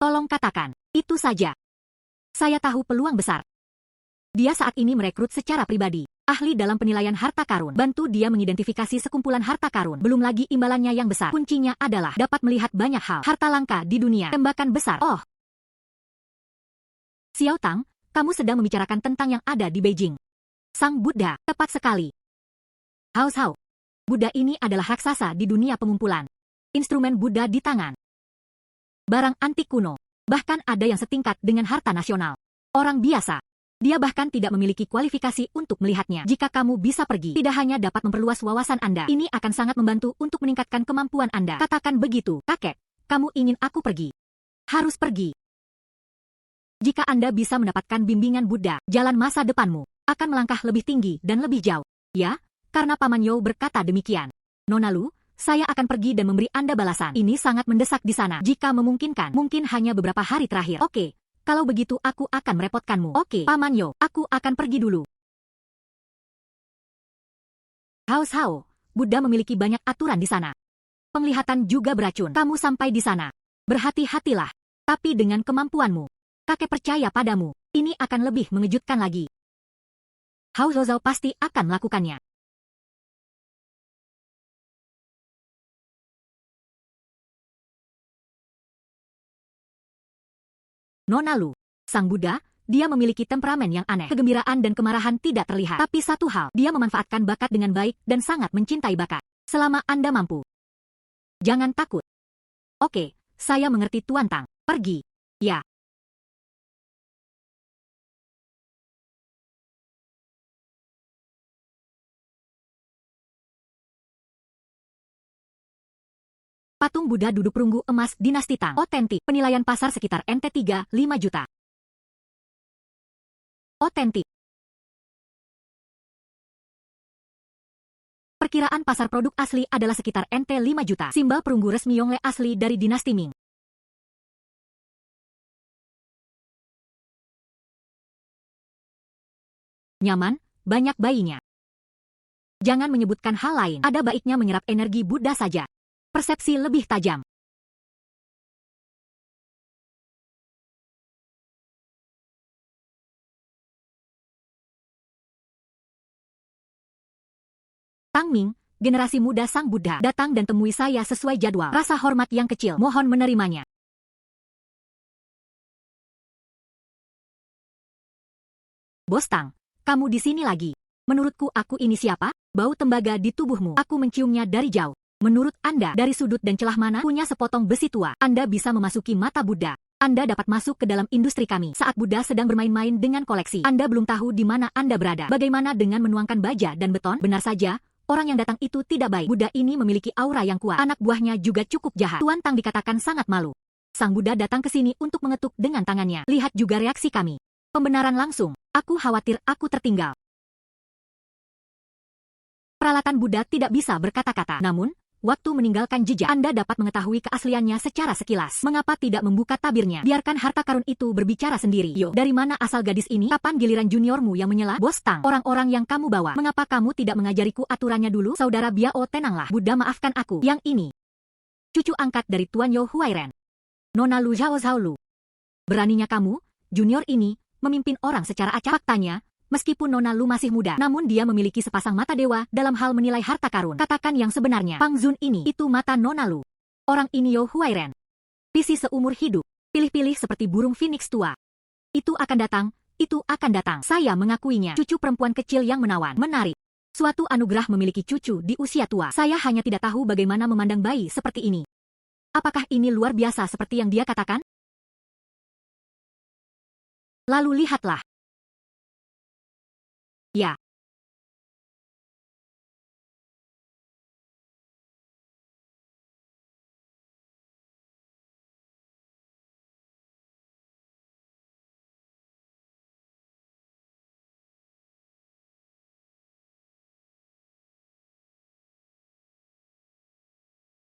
Tolong katakan, itu saja. Saya tahu peluang besar. Dia saat ini merekrut secara pribadi, ahli dalam penilaian harta karun. Bantu dia mengidentifikasi sekumpulan harta karun. Belum lagi imbalannya yang besar. Kuncinya adalah dapat melihat banyak hal. Harta langka di dunia. Tembakan besar. Oh. Xiao Tang, kamu sedang membicarakan tentang yang ada di Beijing. Sang Buddha, tepat sekali. Hao. Buddha ini adalah raksasa di dunia pengumpulan. Instrumen Buddha di tangan. Barang antik kuno. Bahkan ada yang setingkat dengan harta nasional. Orang biasa. Dia bahkan tidak memiliki kualifikasi untuk melihatnya. Jika kamu bisa pergi, tidak hanya dapat memperluas wawasan Anda, ini akan sangat membantu untuk meningkatkan kemampuan Anda. Katakan begitu, kakek. Kamu ingin aku pergi? Harus pergi. Jika Anda bisa mendapatkan bimbingan Buddha, jalan masa depanmu akan melangkah lebih tinggi dan lebih jauh. Ya, karena Paman You berkata demikian. Nona Lu, saya akan pergi dan memberi Anda balasan. Ini sangat mendesak di sana. Jika memungkinkan, mungkin hanya beberapa hari terakhir. Oke. Kalau begitu aku akan merepotkanmu. Oke, Paman Yo, aku akan pergi dulu. Hao, Buddha memiliki banyak aturan di sana. Penglihatan juga beracun. Kamu sampai di sana. Berhati-hatilah. Tapi dengan kemampuanmu, kakek percaya padamu, ini akan lebih mengejutkan lagi. Hao Zhou pasti akan melakukannya. Nona Lu, sang Buddha, dia memiliki temperamen yang aneh. Kegembiraan dan kemarahan tidak terlihat. Tapi satu hal, dia memanfaatkan bakat dengan baik dan sangat mencintai bakat. Selama Anda mampu. Jangan takut. Oke, saya mengerti Tuan Tang. Pergi. Ya. Patung Buddha duduk perunggu emas dinasti Tang. Otentik. Penilaian pasar sekitar NT3, 5 juta. Otentik. Perkiraan pasar produk asli adalah sekitar NT 5 juta. Simbol perunggu resmi Yongle asli dari dinasti Ming. Nyaman, banyak bayinya. Jangan menyebutkan hal lain. Ada baiknya menyerap energi Buddha saja. Persepsi lebih tajam. Tang Ming, generasi muda sang Buddha, datang dan temui saya sesuai jadwal. Rasa hormat yang kecil, mohon menerimanya. Bos Tang, kamu di sini lagi. Menurutku aku ini siapa? Bau tembaga di tubuhmu. Aku menciumnya dari jauh. Menurut Anda, dari sudut dan celah mana punya sepotong besi tua, Anda bisa memasuki mata Buddha. Anda dapat masuk ke dalam industri kami. Saat Buddha sedang bermain-main dengan koleksi, Anda belum tahu di mana Anda berada. Bagaimana dengan menuangkan baja dan beton? Benar saja, orang yang datang itu tidak baik. Buddha ini memiliki aura yang kuat. Anak buahnya juga cukup jahat. Tuan Tang dikatakan sangat malu. Sang Buddha datang ke sini untuk mengetuk dengan tangannya. Lihat juga reaksi kami. Pembenaran langsung. Aku khawatir aku tertinggal. Peralatan Buddha tidak bisa berkata-kata. Namun, waktu meninggalkan jejak, Anda dapat mengetahui keasliannya secara sekilas. Mengapa tidak membuka tabirnya? Biarkan harta karun itu berbicara sendiri. Yo, dari mana asal gadis ini? Kapan giliran juniormu yang menyela? Bos Tang, orang-orang yang kamu bawa. Mengapa kamu tidak mengajariku aturannya dulu? Saudara Biao, tenanglah. Buddha maafkan aku. Yang ini, cucu angkat dari Tuan Yo Huairen. Nona Lu Zhao Lu. Beraninya kamu, junior ini, memimpin orang secara acak. Faktanya, meskipun Nona Lu masih muda, namun dia memiliki sepasang mata dewa dalam hal menilai harta karun. Katakan yang sebenarnya. Pang Zun ini, itu mata Nona Lu. Orang ini Yo Huairen. Visi seumur hidup. Pilih-pilih seperti burung phoenix tua. Itu akan datang, itu akan datang. Saya mengakuinya. Cucu perempuan kecil yang menawan. Menarik. Suatu anugerah memiliki cucu di usia tua. Saya hanya tidak tahu bagaimana memandang bayi seperti ini. Apakah ini luar biasa seperti yang dia katakan? Lalu lihatlah. Ya.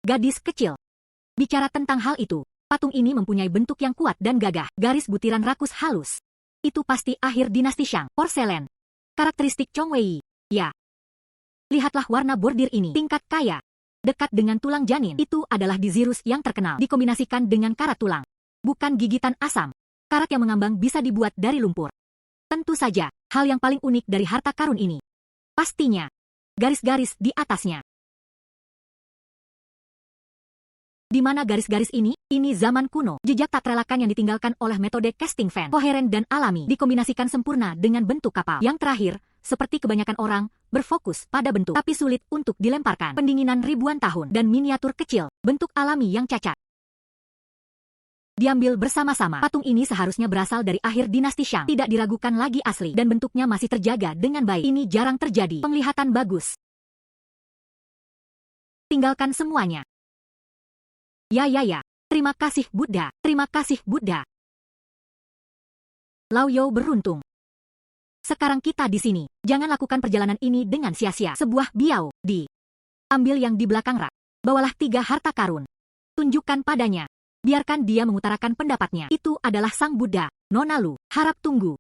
Gadis kecil. Bicara tentang hal itu, patung ini mempunyai bentuk yang kuat dan gagah, garis butiran rakus halus. Itu pasti akhir dinasti Shang. Porselen. Karakteristik Chong Wei. Ya. Lihatlah warna bordir ini. Tingkat kaya. Dekat dengan tulang janin. Itu adalah Dizirus yang terkenal. Dikombinasikan dengan karat tulang. Bukan gigitan asam. Karat yang mengambang bisa dibuat dari lumpur. Tentu saja, hal yang paling unik dari harta karun ini. Pastinya, garis-garis di atasnya. Di mana garis-garis ini? Ini zaman kuno. Jejak tak terelakkan yang ditinggalkan oleh metode casting fan. Koheren dan alami. Dikombinasikan sempurna dengan bentuk kapal. Yang terakhir, seperti kebanyakan orang, berfokus pada bentuk. Tapi sulit untuk dilemparkan. Pendinginan ribuan tahun. Dan miniatur kecil. Bentuk alami yang cacat. Diambil bersama-sama. Patung ini seharusnya berasal dari akhir dinasti Shang. Tidak diragukan lagi asli. Dan bentuknya masih terjaga dengan baik. Ini jarang terjadi. Penglihatan bagus. Tinggalkan semuanya. Ya. Terima kasih Buddha. Terima kasih Buddha. Lao Yo beruntung. Sekarang kita di sini. Jangan lakukan perjalanan ini dengan sia-sia. Sebuah biau. Ambil yang di belakang rak. Bawalah 3 harta karun. Tunjukkan padanya. Biarkan dia mengutarakan pendapatnya. Itu adalah Sang Buddha. Nona Lu. Harap tunggu.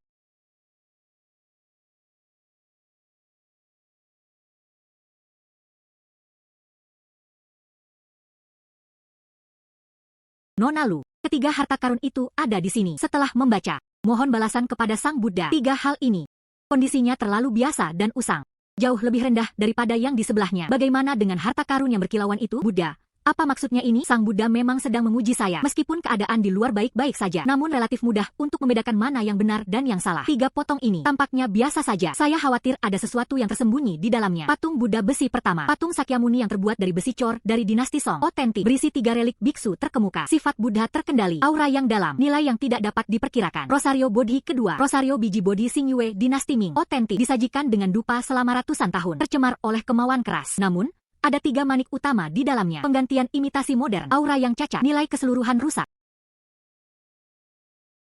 Nona Lu, ketiga harta karun itu ada di sini. Setelah membaca, mohon balasan kepada Sang Buddha. 3 hal ini. Kondisinya terlalu biasa dan usang. Jauh lebih rendah daripada yang di sebelahnya. Bagaimana dengan harta karun yang berkilauan itu? Buddha, apa maksudnya ini? Sang Buddha memang sedang menguji saya. Meskipun keadaan di luar baik-baik saja. Namun relatif mudah untuk membedakan mana yang benar dan yang salah. 3 potong ini tampaknya biasa saja. Saya khawatir ada sesuatu yang tersembunyi di dalamnya. Patung Buddha besi pertama. Patung Sakyamuni yang terbuat dari besi cor dari dinasti Song. Otentik. Berisi 3 relik biksu terkemuka. Sifat Buddha terkendali. Aura yang dalam. Nilai yang tidak dapat diperkirakan. Rosario Bodhi kedua. Rosario biji Bodhi Xingyue dinasti Ming. Otentik. Disajikan dengan dupa selama ratusan tahun. Tercemar oleh kemauan keras. Namun, ada 3 manik utama di dalamnya. Penggantian imitasi modern. Aura yang cacat. Nilai keseluruhan rusak.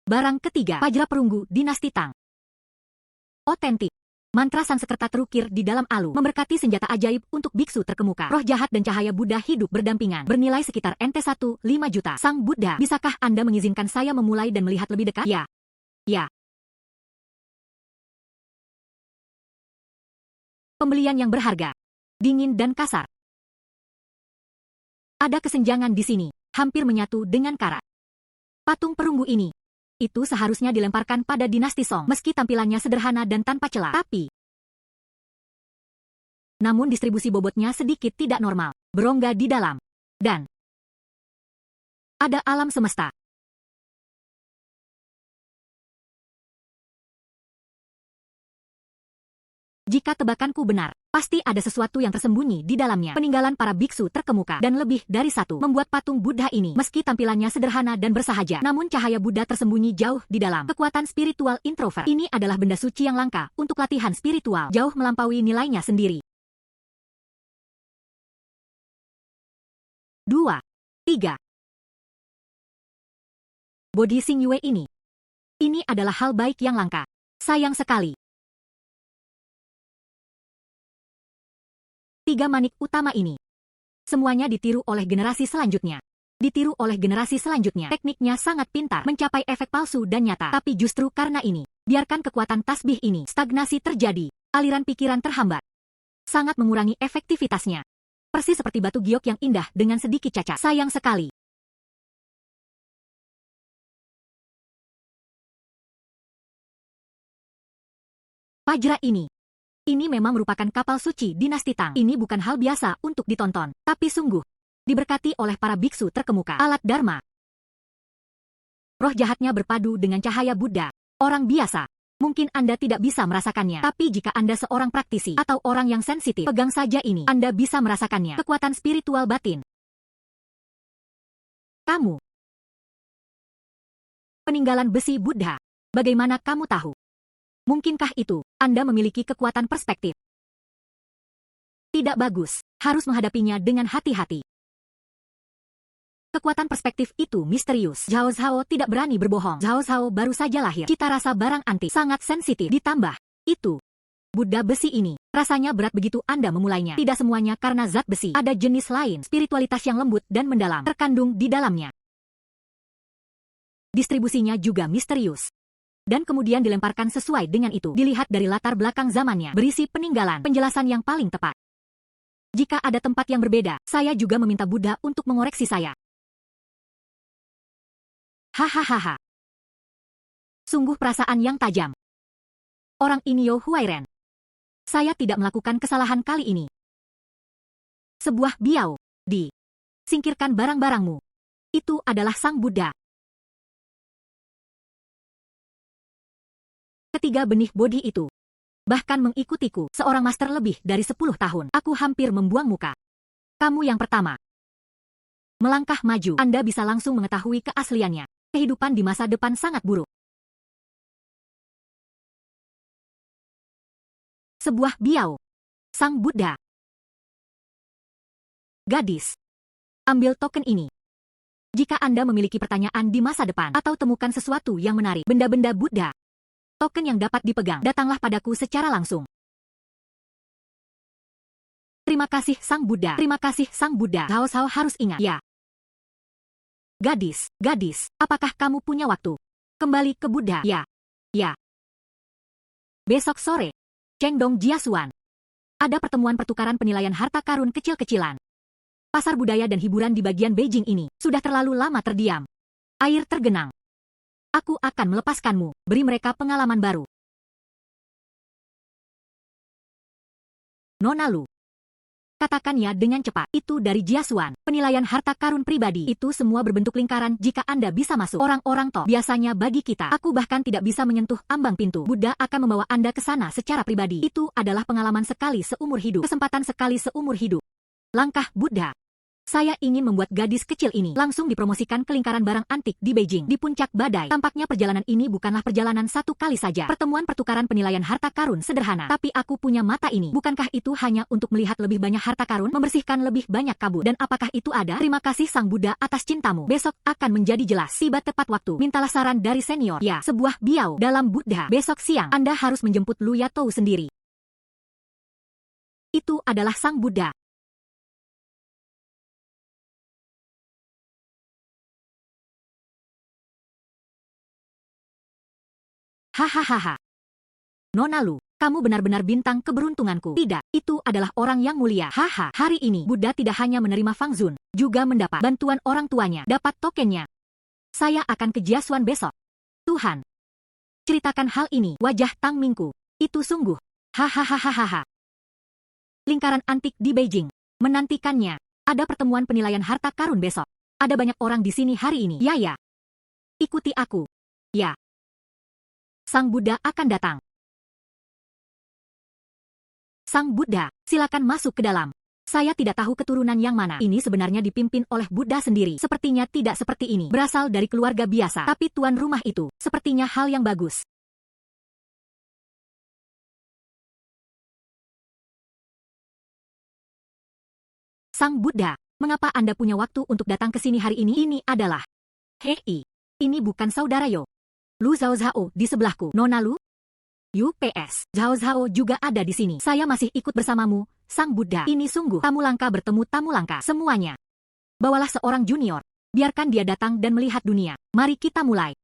Barang ketiga. Pajra perunggu dinasti Tang. Otentik. Mantra Sanskerta terukir di dalam alu. Memberkati senjata ajaib untuk biksu terkemuka. Roh jahat dan cahaya Buddha hidup berdampingan. Bernilai sekitar NT1, 5 juta. Sang Buddha, bisakah Anda mengizinkan saya memulai dan melihat lebih dekat? Ya. Pembelian yang berharga. Dingin dan kasar. Ada kesenjangan di sini, hampir menyatu dengan karat. Patung perunggu ini, itu seharusnya dilemparkan pada dinasti Song, meski tampilannya sederhana dan tanpa celah. Namun distribusi bobotnya sedikit tidak normal, berongga di dalam. Dan ada alam semesta. Jika tebakanku benar, pasti ada sesuatu yang tersembunyi di dalamnya. Peninggalan para biksu terkemuka dan lebih dari 1 membuat patung Buddha ini. Meski tampilannya sederhana dan bersahaja, namun cahaya Buddha tersembunyi jauh di dalam. Kekuatan spiritual introvert. Ini adalah benda suci yang langka untuk latihan spiritual. Jauh melampaui nilainya sendiri. 2. 3. Bodhi Xingyue ini. Ini adalah hal baik yang langka. Sayang sekali. 3 manik utama ini. Semuanya ditiru oleh generasi selanjutnya. Tekniknya sangat pintar, mencapai efek palsu dan nyata. Tapi justru karena ini, biarkan kekuatan tasbih ini stagnasi terjadi. Aliran pikiran terhambat. Sangat mengurangi efektivitasnya. Persis seperti batu giok yang indah dengan sedikit cacat. Sayang sekali. Pajra ini. Ini memang merupakan kapal suci dinasti Tang. Ini bukan hal biasa untuk ditonton, tapi sungguh diberkati oleh para biksu terkemuka. Alat Dharma. Roh jahatnya berpadu dengan cahaya Buddha. Orang biasa, mungkin Anda tidak bisa merasakannya. Tapi jika Anda seorang praktisi atau orang yang sensitif, pegang saja ini. Anda bisa merasakannya. Kekuatan spiritual batin. Kamu. Peninggalan besi Buddha. Bagaimana kamu tahu? Mungkinkah itu, Anda memiliki kekuatan perspektif? Tidak bagus, harus menghadapinya dengan hati-hati. Kekuatan perspektif itu misterius. Zhao Zhao tidak berani berbohong. Zhao Zhao baru saja lahir. Cita rasa barang antik sangat sensitif. Ditambah, itu Buddha besi ini, rasanya berat begitu Anda memulainya. Tidak semuanya karena zat besi. Ada jenis lain, spiritualitas yang lembut dan mendalam, terkandung di dalamnya. Distribusinya juga misterius. Dan kemudian dilemparkan sesuai dengan itu. Dilihat dari latar belakang zamannya, berisi peninggalan, penjelasan yang paling tepat. Jika ada tempat yang berbeda, saya juga meminta Buddha untuk mengoreksi saya. Hahaha. Sungguh perasaan yang tajam. Orang ini Yo Huairen. Saya tidak melakukan kesalahan kali ini. Sebuah biau. Singkirkan barang-barangmu. Itu adalah Sang Buddha. Ketiga benih bodhi itu. Bahkan mengikutiku, seorang master lebih dari 10 tahun. Aku hampir membuang muka. Kamu yang pertama. Melangkah maju, Anda bisa langsung mengetahui keasliannya. Kehidupan di masa depan sangat buruk. Sebuah biau. Sang Buddha. Gadis. Ambil token ini. Jika Anda memiliki pertanyaan di masa depan atau temukan sesuatu yang menarik, benda-benda Buddha, token yang dapat dipegang, datanglah padaku secara langsung. Terima kasih Sang Buddha. Terima kasih Sang Buddha. Cao harus ingat. Ya. Gadis, apakah kamu punya waktu? Kembali ke Buddha. Ya. Besok sore. Chengdong Jiasuan. Ada pertemuan pertukaran penilaian harta karun kecil-kecilan. Pasar budaya dan hiburan di bagian Beijing ini sudah terlalu lama terdiam. Air tergenang. Aku akan melepaskanmu, beri mereka pengalaman baru. Nona Lu. Katakannya dengan cepat. Itu dari Jiasuan. Penilaian harta karun pribadi. Itu semua berbentuk lingkaran jika Anda bisa masuk. Orang-orang toh. Biasanya bagi kita, aku bahkan tidak bisa menyentuh ambang pintu. Buddha akan membawa Anda ke sana secara pribadi. Itu adalah pengalaman sekali seumur hidup. Kesempatan sekali seumur hidup. Langkah Buddha. Saya ingin membuat gadis kecil ini langsung dipromosikan ke lingkaran barang antik di Beijing. Di puncak badai, tampaknya perjalanan ini bukanlah perjalanan satu kali saja. Pertemuan pertukaran penilaian harta karun sederhana. Tapi aku punya mata ini. Bukankah itu hanya untuk melihat lebih banyak harta karun, membersihkan lebih banyak kabut? Dan apakah itu ada? Terima kasih Sang Buddha atas cintamu. Besok akan menjadi jelas. Tiba tepat waktu. Mintalah saran dari senior. Ya, sebuah biau dalam Buddha. Besok siang, Anda harus menjemput Lu Yatou sendiri. Itu adalah Sang Buddha. Hahaha. Nona Lu, kamu benar-benar bintang keberuntunganku. Tidak, itu adalah orang yang mulia. Haha, hari ini Buddha tidak hanya menerima Fang Zun, juga mendapat bantuan orang tuanya, dapat tokennya. Saya akan ke Jiasuan besok. Tuhan. Ceritakan hal ini, wajah Tang Mingku. Itu sungguh. Hahaha. Lingkaran antik di Beijing. Menantikannya. Ada pertemuan penilaian harta karun besok. Ada banyak orang di sini hari ini. Ya. Ikuti aku. Ya. Sang Buddha akan datang. Sang Buddha, silakan masuk ke dalam. Saya tidak tahu keturunan yang mana. Ini sebenarnya dipimpin oleh Buddha sendiri. Sepertinya tidak seperti ini. Berasal dari keluarga biasa. Tapi tuan rumah itu, sepertinya hal yang bagus. Sang Buddha, mengapa Anda punya waktu untuk datang ke sini hari ini? Ini adalah... Hei, ini bukan saudara Yo. Lu Zhao di sebelahku. Nona Lu? UPS. Zhao juga ada di sini. Saya masih ikut bersamamu, Sang Buddha. Ini sungguh tamu langka bertemu tamu langka. Semuanya. Bawalah seorang junior. Biarkan dia datang dan melihat dunia. Mari kita mulai.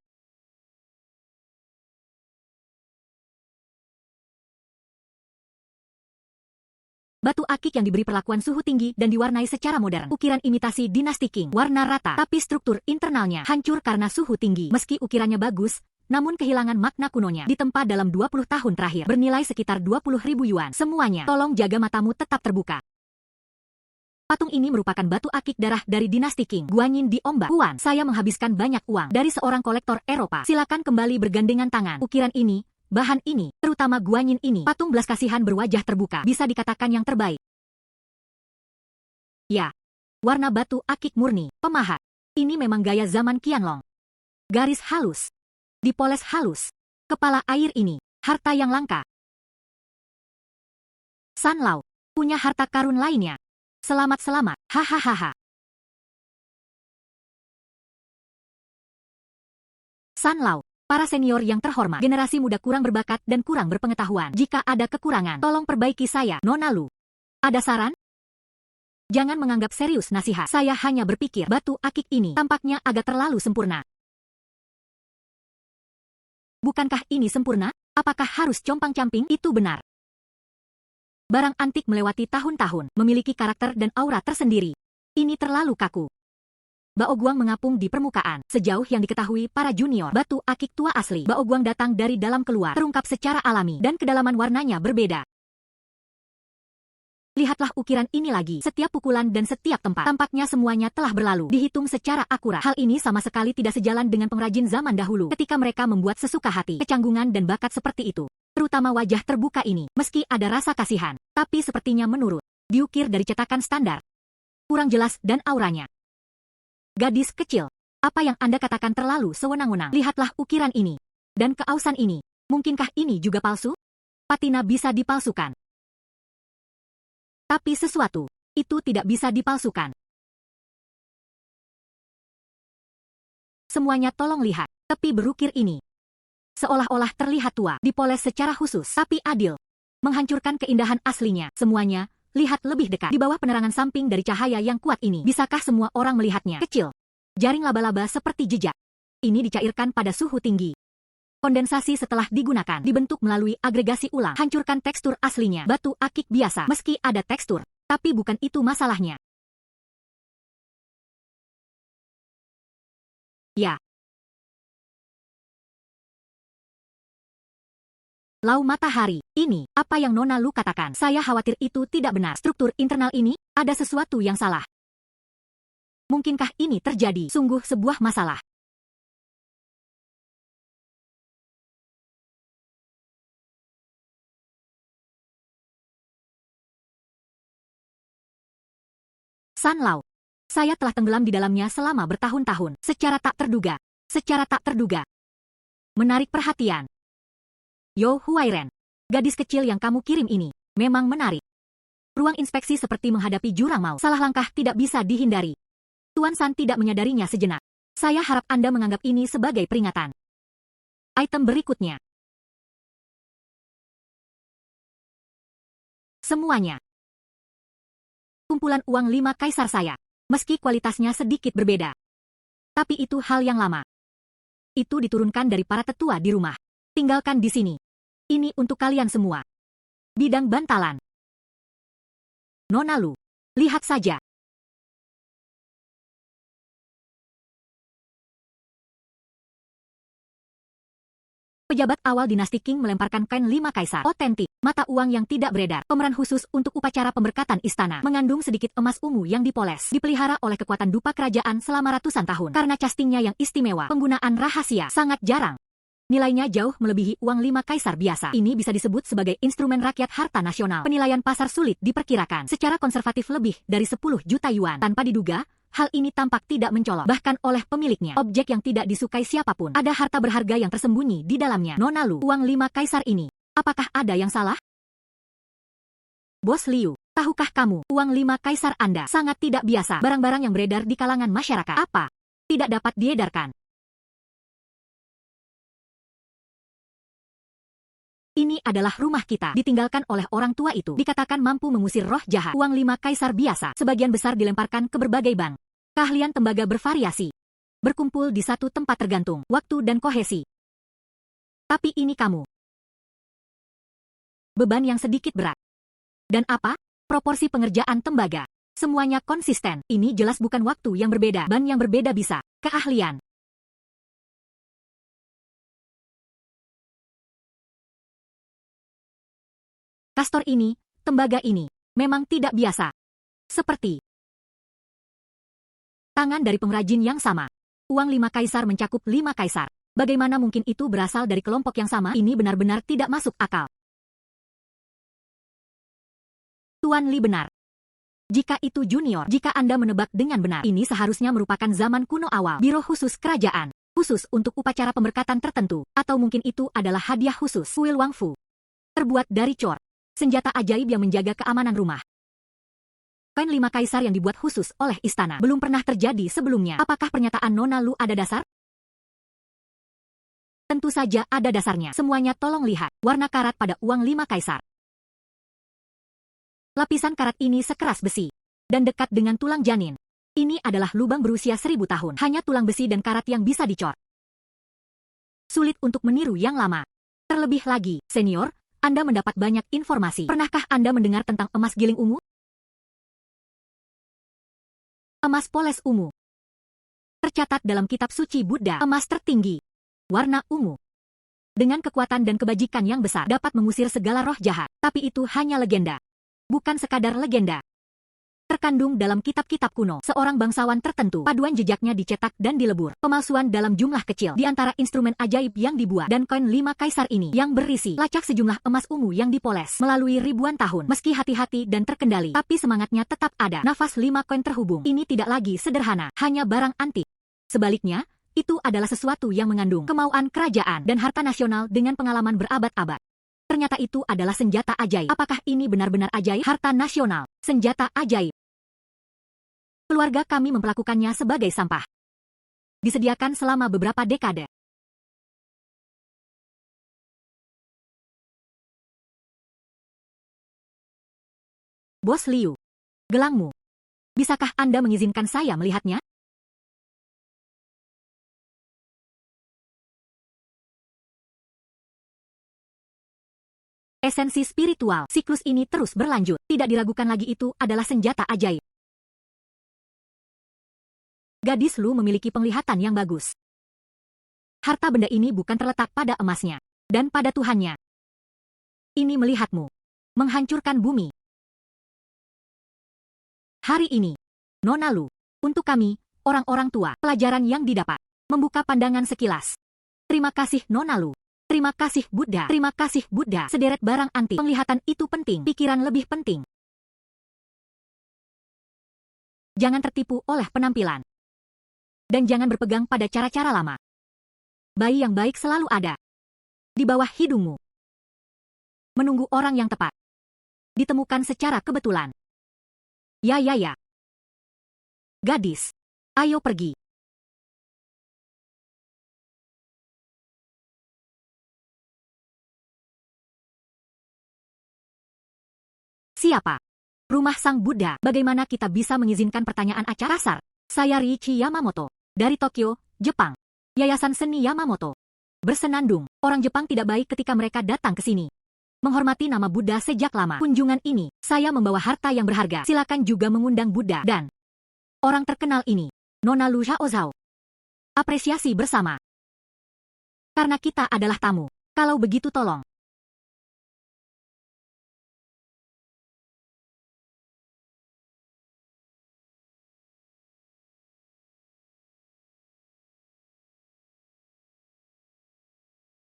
Batu akik yang diberi perlakuan suhu tinggi dan diwarnai secara modern. Ukiran imitasi dinasti Qing. Warna rata, tapi struktur internalnya hancur karena suhu tinggi. Meski ukirannya bagus, namun kehilangan makna kunonya. Ditempa dalam 20 tahun terakhir. Bernilai sekitar 20.000 yuan. Semuanya, tolong jaga matamu tetap terbuka. Patung ini merupakan batu akik darah dari dinasti Qing. Guanyin di ombak. Puan, saya menghabiskan banyak uang dari seorang kolektor Eropa. Silakan kembali bergandengan tangan. Ukiran ini, bahan ini, terutama guanyin ini, patung belas kasihan berwajah terbuka, bisa dikatakan yang terbaik. Ya, warna batu akik murni, pemahat. Ini memang gaya zaman Qianlong. Garis halus, dipoles halus. Kepala air ini, harta yang langka. San Lao, punya harta karun lainnya. Selamat-selamat, hahaha. San Lao, Para senior yang terhormat, generasi muda kurang berbakat dan kurang berpengetahuan. Jika ada kekurangan, tolong perbaiki saya, Nona Lu. Ada saran? Jangan menganggap serius nasihat. Saya hanya berpikir batu akik ini tampaknya agak terlalu sempurna. Bukankah ini sempurna? Apakah harus compang-camping? Itu benar. Barang antik melewati tahun-tahun, memiliki karakter dan aura tersendiri. Ini terlalu kaku. Baoguang mengapung di permukaan. Sejauh yang diketahui para junior, batu akik tua asli Baoguang datang dari dalam keluar, terungkap secara alami, dan kedalaman warnanya berbeda. Lihatlah ukiran ini lagi. Setiap pukulan dan setiap tempat, tampaknya semuanya telah berlalu, dihitung secara akurat. Hal ini sama sekali tidak sejalan dengan pengrajin zaman dahulu, ketika mereka membuat sesuka hati. Kecanggungan dan bakat seperti itu, terutama wajah terbuka ini, meski ada rasa kasihan, tapi sepertinya menurut diukir dari cetakan standar. Kurang jelas dan auranya. Gadis kecil, apa yang Anda katakan terlalu sewenang-wenang. Lihatlah ukiran ini. Dan keausan ini. Mungkinkah ini juga palsu? Patina bisa dipalsukan. Tapi sesuatu itu tidak bisa dipalsukan. Semuanya tolong lihat. Tepi berukir ini seolah-olah terlihat tua, dipoles secara khusus, tapi adil. Menghancurkan keindahan aslinya. Semuanya lihat lebih dekat. Di bawah penerangan samping dari cahaya yang kuat ini, bisakah semua orang melihatnya? Kecil. Jaring laba-laba seperti jejak. Ini dicairkan pada suhu tinggi. Kondensasi setelah digunakan dibentuk melalui agregasi ulang. Hancurkan tekstur aslinya. Batu akik biasa, meski ada tekstur. Tapi bukan itu masalahnya. Ya. Lau matahari, ini, apa yang Nona Lu katakan? Saya khawatir itu tidak benar. Struktur internal ini, ada sesuatu yang salah. Mungkinkah ini terjadi? Sungguh sebuah masalah. San Lau. Saya telah tenggelam di dalamnya selama bertahun-tahun. Secara tak terduga. Secara tak terduga. Menarik perhatian. Yo Huairen. Gadis kecil yang kamu kirim ini memang menarik. Ruang inspeksi seperti menghadapi jurang maut. Salah langkah tidak bisa dihindari. Tuan San tidak menyadarinya sejenak. Saya harap Anda menganggap ini sebagai peringatan. Item berikutnya. Semuanya. Kumpulan uang 5 kaisar saya. Meski kualitasnya sedikit berbeda. Tapi itu hal yang lama. Itu diturunkan dari para tetua di rumah. Tinggalkan di sini. Ini untuk kalian semua. Bidang bantalan. Nona Lu. Lihat saja. Pejabat awal dinasti Qing melemparkan kain 5 kaisar. Otentik. Mata uang yang tidak beredar. Pemeran khusus untuk upacara pemberkatan istana. Mengandung sedikit emas ungu yang dipoles. Dipelihara oleh kekuatan dupa kerajaan selama ratusan tahun. Karena castingnya yang istimewa. Penggunaan rahasia sangat jarang. Nilainya jauh melebihi uang 5 kaisar biasa. Ini bisa disebut sebagai instrumen rakyat harta nasional. Penilaian pasar sulit diperkirakan. Secara konservatif lebih dari 10 juta yuan. Tanpa diduga, hal ini tampak tidak mencolok. Bahkan oleh pemiliknya. Objek yang tidak disukai siapapun. Ada harta berharga yang tersembunyi di dalamnya. Nona Lu, uang 5 kaisar ini. Apakah ada yang salah? Bos Liu, tahukah kamu, uang 5 kaisar Anda sangat tidak biasa. Barang-barang yang beredar di kalangan masyarakat. Apa? Tidak dapat diedarkan. Ini adalah rumah kita. Ditinggalkan oleh orang tua itu. Dikatakan mampu mengusir roh jahat. Uang 5 kaisar biasa. Sebagian besar dilemparkan ke berbagai bank. Keahlian tembaga bervariasi. Berkumpul di satu tempat tergantung waktu dan kohesi. Tapi ini kamu. Beban yang sedikit berat. Dan apa? Proporsi pengerjaan tembaga. Semuanya konsisten. Ini jelas bukan waktu yang berbeda. Ban yang berbeda bisa. Keahlian. Kastor ini, tembaga ini, memang tidak biasa. Seperti tangan dari pengrajin yang sama. Uang 5 kaisar mencakup 5 kaisar. Bagaimana mungkin itu berasal dari kelompok yang sama? Ini benar-benar tidak masuk akal. Tuan Li benar. Jika itu junior, jika Anda menebak dengan benar, ini seharusnya merupakan zaman kuno awal. Biro khusus kerajaan, khusus untuk upacara pemberkatan tertentu. Atau mungkin itu adalah hadiah khusus. Kuil Wangfu. Terbuat dari cor. Senjata ajaib yang menjaga keamanan rumah. Kain 5 kaisar yang dibuat khusus oleh istana. Belum pernah terjadi sebelumnya. Apakah pernyataan Nona Lu ada dasar? Tentu saja ada dasarnya. Semuanya tolong lihat. Warna karat pada uang 5 kaisar. Lapisan karat ini sekeras besi. Dan dekat dengan tulang janin. Ini adalah lubang berusia 1000 tahun. Hanya tulang besi dan karat yang bisa dicor. Sulit untuk meniru yang lama. Terlebih lagi, senior, Anda mendapat banyak informasi. Pernahkah Anda mendengar tentang emas giling ungu? Emas poles ungu. Tercatat dalam kitab suci Buddha, emas tertinggi. Warna ungu. Dengan kekuatan dan kebajikan yang besar dapat mengusir segala roh jahat. Tapi itu hanya legenda. Bukan sekadar legenda. Terkandung dalam kitab-kitab kuno, seorang bangsawan tertentu, paduan jejaknya dicetak dan dilebur. Pemalsuan dalam jumlah kecil di antara instrumen ajaib yang dibuat dan koin 5 kaisar ini yang berisi lacak sejumlah emas ungu yang dipoles melalui ribuan tahun. Meski hati-hati dan terkendali, tapi semangatnya tetap ada. Nafas 5 koin terhubung. Ini tidak lagi sederhana, hanya barang antik. Sebaliknya, itu adalah sesuatu yang mengandung kemauan kerajaan dan harta nasional dengan pengalaman berabad-abad. Ternyata itu adalah senjata ajaib. Apakah ini benar-benar ajaib? Harta nasional, senjata ajaib. Keluarga kami memperlakukannya sebagai sampah. Disediakan selama beberapa dekade. Bos Liu, gelangmu. Bisakah Anda mengizinkan saya melihatnya? Esensi spiritual siklus ini terus berlanjut. Tidak diragukan lagi itu adalah senjata ajaib. Gadis Lu memiliki penglihatan yang bagus. Harta benda ini bukan terletak pada emasnya dan pada Tuhannya. Ini melihatmu menghancurkan bumi. Hari ini, Nona Lu, untuk kami, orang-orang tua, pelajaran yang didapat, membuka pandangan sekilas. Terima kasih Nona Lu. Terima kasih Buddha. Terima kasih Buddha. Sederet barang antik. Penglihatan itu penting. Pikiran lebih penting. Jangan tertipu oleh penampilan. Dan jangan berpegang pada cara-cara lama. Bayi yang baik selalu ada. Di bawah hidungmu. Menunggu orang yang tepat. Ditemukan secara kebetulan. Ya. Gadis, ayo pergi. Siapa? Rumah Sang Buddha. Bagaimana kita bisa mengizinkan pertanyaan acara kasar? Saya Riichi Yamamoto. Dari Tokyo, Jepang. Yayasan Seni Yamamoto. Bersenandung, orang Jepang tidak baik ketika mereka datang ke sini. Menghormati nama Buddha sejak lama. Kunjungan ini, saya membawa harta yang berharga. Silakan juga mengundang Buddha dan orang terkenal ini, Nona Lu Xiaozhao. Apresiasi bersama. Karena kita adalah tamu. Kalau begitu tolong.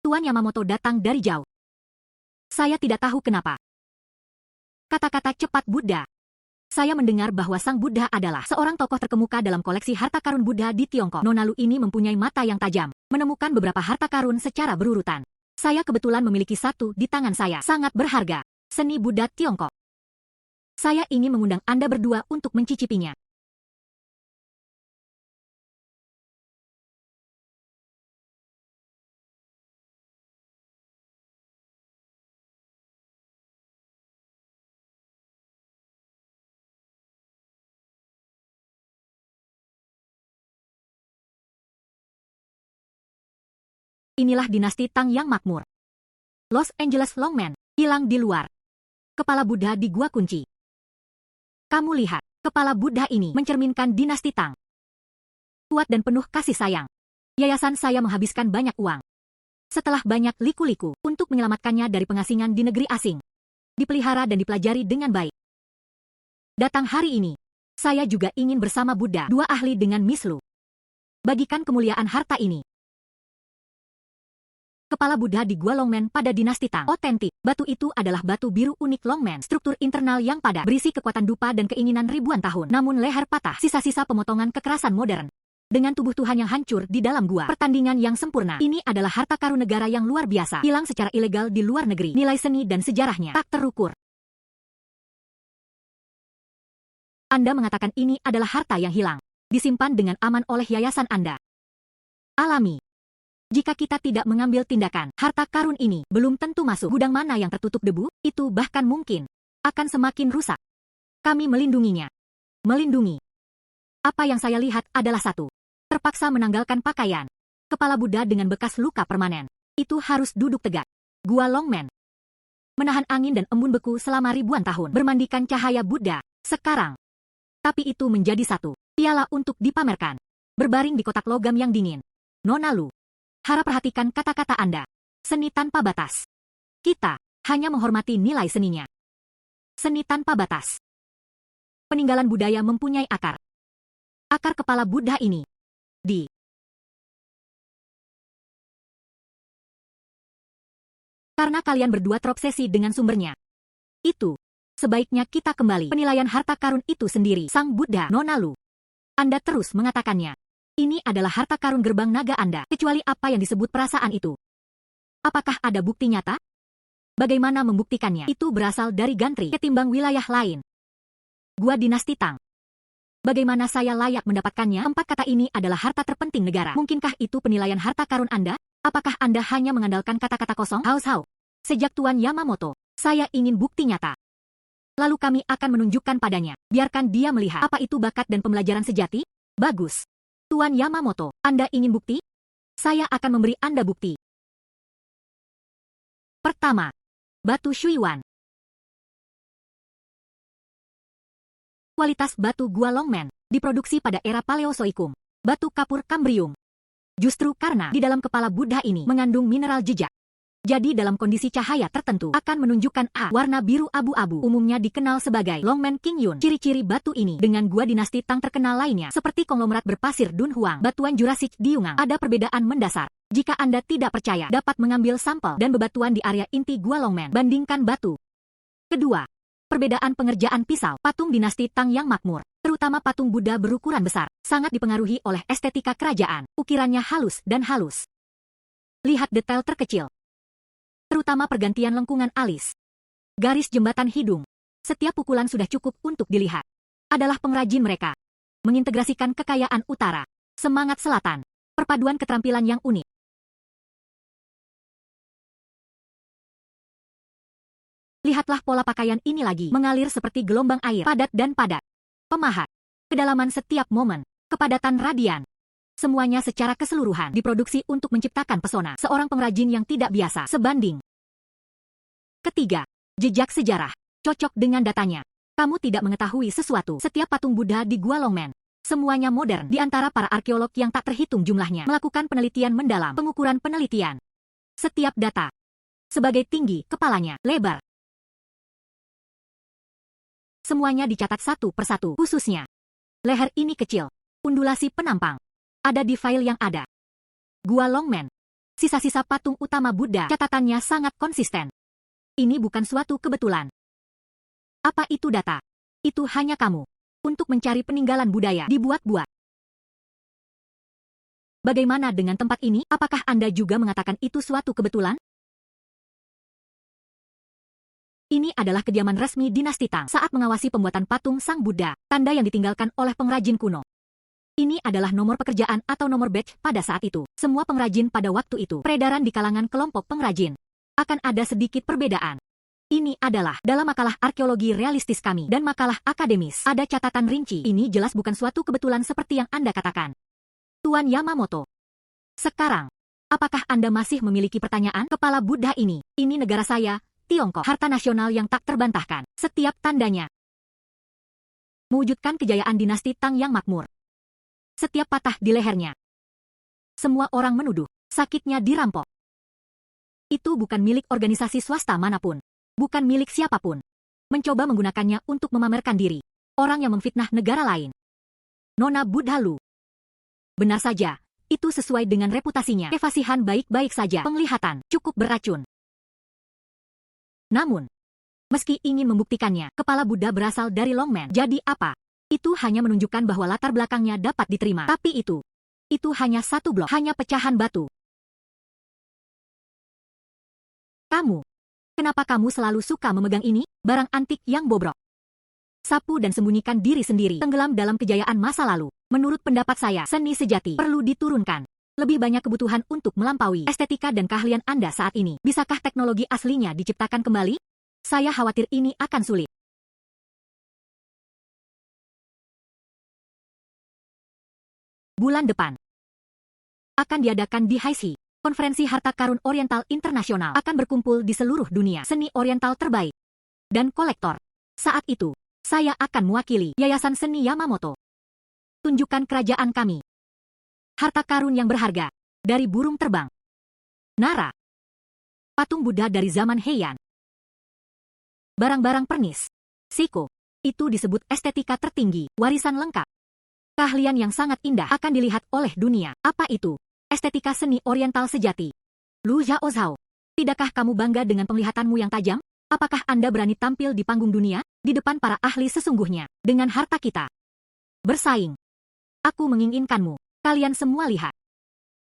Tuan Yamamoto datang dari jauh. Saya tidak tahu kenapa. Kata-kata cepat Buddha. Saya mendengar bahwa Sang Buddha adalah seorang tokoh terkemuka dalam koleksi harta karun Buddha di Tiongkok. Nona Lu ini mempunyai mata yang tajam, menemukan beberapa harta karun secara berurutan. Saya kebetulan memiliki satu di tangan saya. Sangat berharga. Seni Buddha Tiongkok. Saya ingin mengundang Anda berdua untuk mencicipinya. Inilah dinasti Tang yang makmur. Los Angeles Longman, hilang di luar. Kepala Buddha di gua kunci. Kamu lihat, kepala Buddha ini mencerminkan dinasti Tang. Kuat dan penuh kasih sayang. Yayasan saya menghabiskan banyak uang. Setelah banyak liku-liku untuk menyelamatkannya dari pengasingan di negeri asing. Dipelihara dan dipelajari dengan baik. Datang hari ini, saya juga ingin bersama Buddha, dua ahli dengan Miss Lu. Bagikan kemuliaan harta ini. Kepala Buddha di Gua Longmen pada dinasti Tang. Otentik. Batu itu adalah batu biru unik Longmen. Struktur internal yang padat. Berisi kekuatan dupa dan keinginan ribuan tahun. Namun leher patah. Sisa-sisa pemotongan kekerasan modern. Dengan tubuh Tuhan yang hancur di dalam gua. Pertandingan yang sempurna. Ini adalah harta karun negara yang luar biasa. Hilang secara ilegal di luar negeri. Nilai seni dan sejarahnya tak terukur. Anda mengatakan ini adalah harta yang hilang. Disimpan dengan aman oleh yayasan Anda. Alami. Jika kita tidak mengambil tindakan, harta karun ini belum tentu masuk gudang mana yang tertutup debu, itu bahkan mungkin akan semakin rusak. Kami melindunginya. Melindungi. Apa yang saya lihat adalah satu. Terpaksa menanggalkan pakaian. Kepala Buddha dengan bekas luka permanen. Itu harus duduk tegak. Gua Longmen. Menahan angin dan embun beku selama ribuan tahun. Bermandikan cahaya Buddha. Sekarang. Tapi itu menjadi satu. Piala untuk dipamerkan. Berbaring di kotak logam yang dingin. Nona Lu. Harap perhatikan kata-kata Anda. Seni tanpa batas. Kita hanya menghormati nilai seninya. Seni tanpa batas. Peninggalan budaya mempunyai akar. Akar kepala Buddha ini. Karena kalian berdua terobsesi dengan sumbernya. Itu. Sebaiknya kita kembali. Penilaian harta karun itu sendiri. Sang Buddha Nona Lu. Anda terus mengatakannya. Ini adalah harta karun gerbang naga Anda, kecuali apa yang disebut perasaan itu. Apakah ada bukti nyata? Bagaimana membuktikannya? Itu berasal dari gantri, ketimbang wilayah lain. Gua dinasti Tang. Bagaimana saya layak mendapatkannya? 4 kata ini adalah harta terpenting negara. Mungkinkah itu penilaian harta karun Anda? Apakah Anda hanya mengandalkan kata-kata kosong? Hao. Sejak Tuan Yamamoto, saya ingin bukti nyata. Lalu kami akan menunjukkan padanya. Biarkan dia melihat apa itu bakat dan pembelajaran sejati. Bagus. Tuan Yamamoto, Anda ingin bukti? Saya akan memberi Anda bukti. Pertama, batu Shuiwan. Kualitas batu Gua Longmen diproduksi pada era Paleozoikum, batu kapur Kambrium. Justru karena di dalam kepala Buddha ini mengandung mineral jejak. Jadi dalam kondisi cahaya tertentu akan menunjukkan warna biru abu-abu, umumnya dikenal sebagai Longmen King Yun. Ciri-ciri batu ini dengan gua dinasti Tang terkenal lainnya seperti konglomerat berpasir Dunhuang, batuan Jurassic di Yunnan. Ada perbedaan mendasar. Jika Anda tidak percaya, dapat mengambil sampel dan bebatuan di area inti Gua Longmen. Bandingkan batu. Kedua, perbedaan pengerjaan pisau. Patung dinasti Tang yang makmur, terutama patung Buddha berukuran besar, sangat dipengaruhi oleh estetika kerajaan. Ukirannya halus dan halus. Lihat detail terkecil. Terutama pergantian lengkungan alis. Garis jembatan hidung. Setiap pukulan sudah cukup untuk dilihat. Adalah pengrajin mereka. Mengintegrasikan kekayaan utara. Semangat selatan. Perpaduan keterampilan yang unik. Lihatlah pola pakaian ini lagi. Mengalir seperti gelombang air. Padat dan padat. Pemahat. Kedalaman setiap momen. Kepadatan radian. Semuanya secara keseluruhan diproduksi untuk menciptakan pesona seorang pengrajin yang tidak biasa. Sebanding. Ketiga, jejak sejarah. Cocok dengan datanya. Kamu tidak mengetahui sesuatu. Setiap patung Buddha di Gua Longmen, semuanya modern. Di antara para arkeolog yang tak terhitung jumlahnya, melakukan penelitian mendalam, pengukuran penelitian. Setiap data. Sebagai tinggi, kepalanya, lebar. Semuanya dicatat satu persatu, khususnya. Leher ini kecil. Undulasi penampang. Ada di file yang ada. Gua Longmen. Sisa-sisa patung utama Buddha, catatannya sangat konsisten. Ini bukan suatu kebetulan. Apa itu data? Itu hanya kamu. Untuk mencari peninggalan budaya dibuat-buat. Bagaimana dengan tempat ini? Apakah Anda juga mengatakan itu suatu kebetulan? Ini adalah kediaman resmi dinasti Tang saat mengawasi pembuatan patung Sang Buddha, tanda yang ditinggalkan oleh pengrajin kuno. Ini adalah nomor pekerjaan atau nomor badge pada saat itu. Semua pengrajin pada waktu itu, peredaran di kalangan kelompok pengrajin. Akan ada sedikit perbedaan. Ini adalah dalam makalah arkeologi realistis kami dan makalah akademis. Ada catatan rinci. Ini jelas bukan suatu kebetulan seperti yang Anda katakan. Tuan Yamamoto. Sekarang, apakah Anda masih memiliki pertanyaan? Kepala Buddha ini negara saya, Tiongkok. Harta nasional yang tak terbantahkan. Setiap tandanya. Mewujudkan kejayaan dinasti Tang yang makmur. Setiap patah di lehernya. Semua orang menuduh, sakitnya dirampok. Itu bukan milik organisasi swasta manapun. Bukan milik siapapun. Mencoba menggunakannya untuk memamerkan diri. Orang yang memfitnah negara lain. Nona Buddha Lu. Benar saja, itu sesuai dengan reputasinya. Kefasihan baik-baik saja. Penglihatan, cukup beracun. Namun, meski ingin membuktikannya, kepala Buddha berasal dari Longmen. Jadi apa? Itu hanya menunjukkan bahwa latar belakangnya dapat diterima. Tapi itu hanya satu blok, hanya pecahan batu. Kenapa kamu selalu suka memegang ini, barang antik yang bobrok? Sapu dan sembunyikan diri sendiri, tenggelam dalam kejayaan masa lalu. Menurut pendapat saya, seni sejati perlu diturunkan. Lebih banyak kebutuhan untuk melampaui estetika dan keahlian Anda saat ini. Bisakah teknologi aslinya diciptakan kembali? Saya khawatir ini akan sulit. Bulan depan akan diadakan di Haixi. Konferensi Harta Karun Oriental Internasional akan berkumpul di seluruh dunia seni oriental terbaik dan kolektor. Saat itu, saya akan mewakili Yayasan Seni Yamamoto. Tunjukkan kerajaan kami. Harta karun yang berharga dari burung terbang, Nara, patung Buddha dari zaman Heian, barang-barang pernis, Siko. Itu disebut estetika tertinggi, warisan lengkap. Keahlian yang sangat indah akan dilihat oleh dunia. Apa itu? Estetika seni oriental sejati. Lu Zhaozhao, tidakkah kamu bangga dengan penglihatanmu yang tajam? Apakah Anda berani tampil di panggung dunia, di depan para ahli sesungguhnya, dengan harta kita? Bersaing. Aku menginginkanmu. Kalian semua lihat.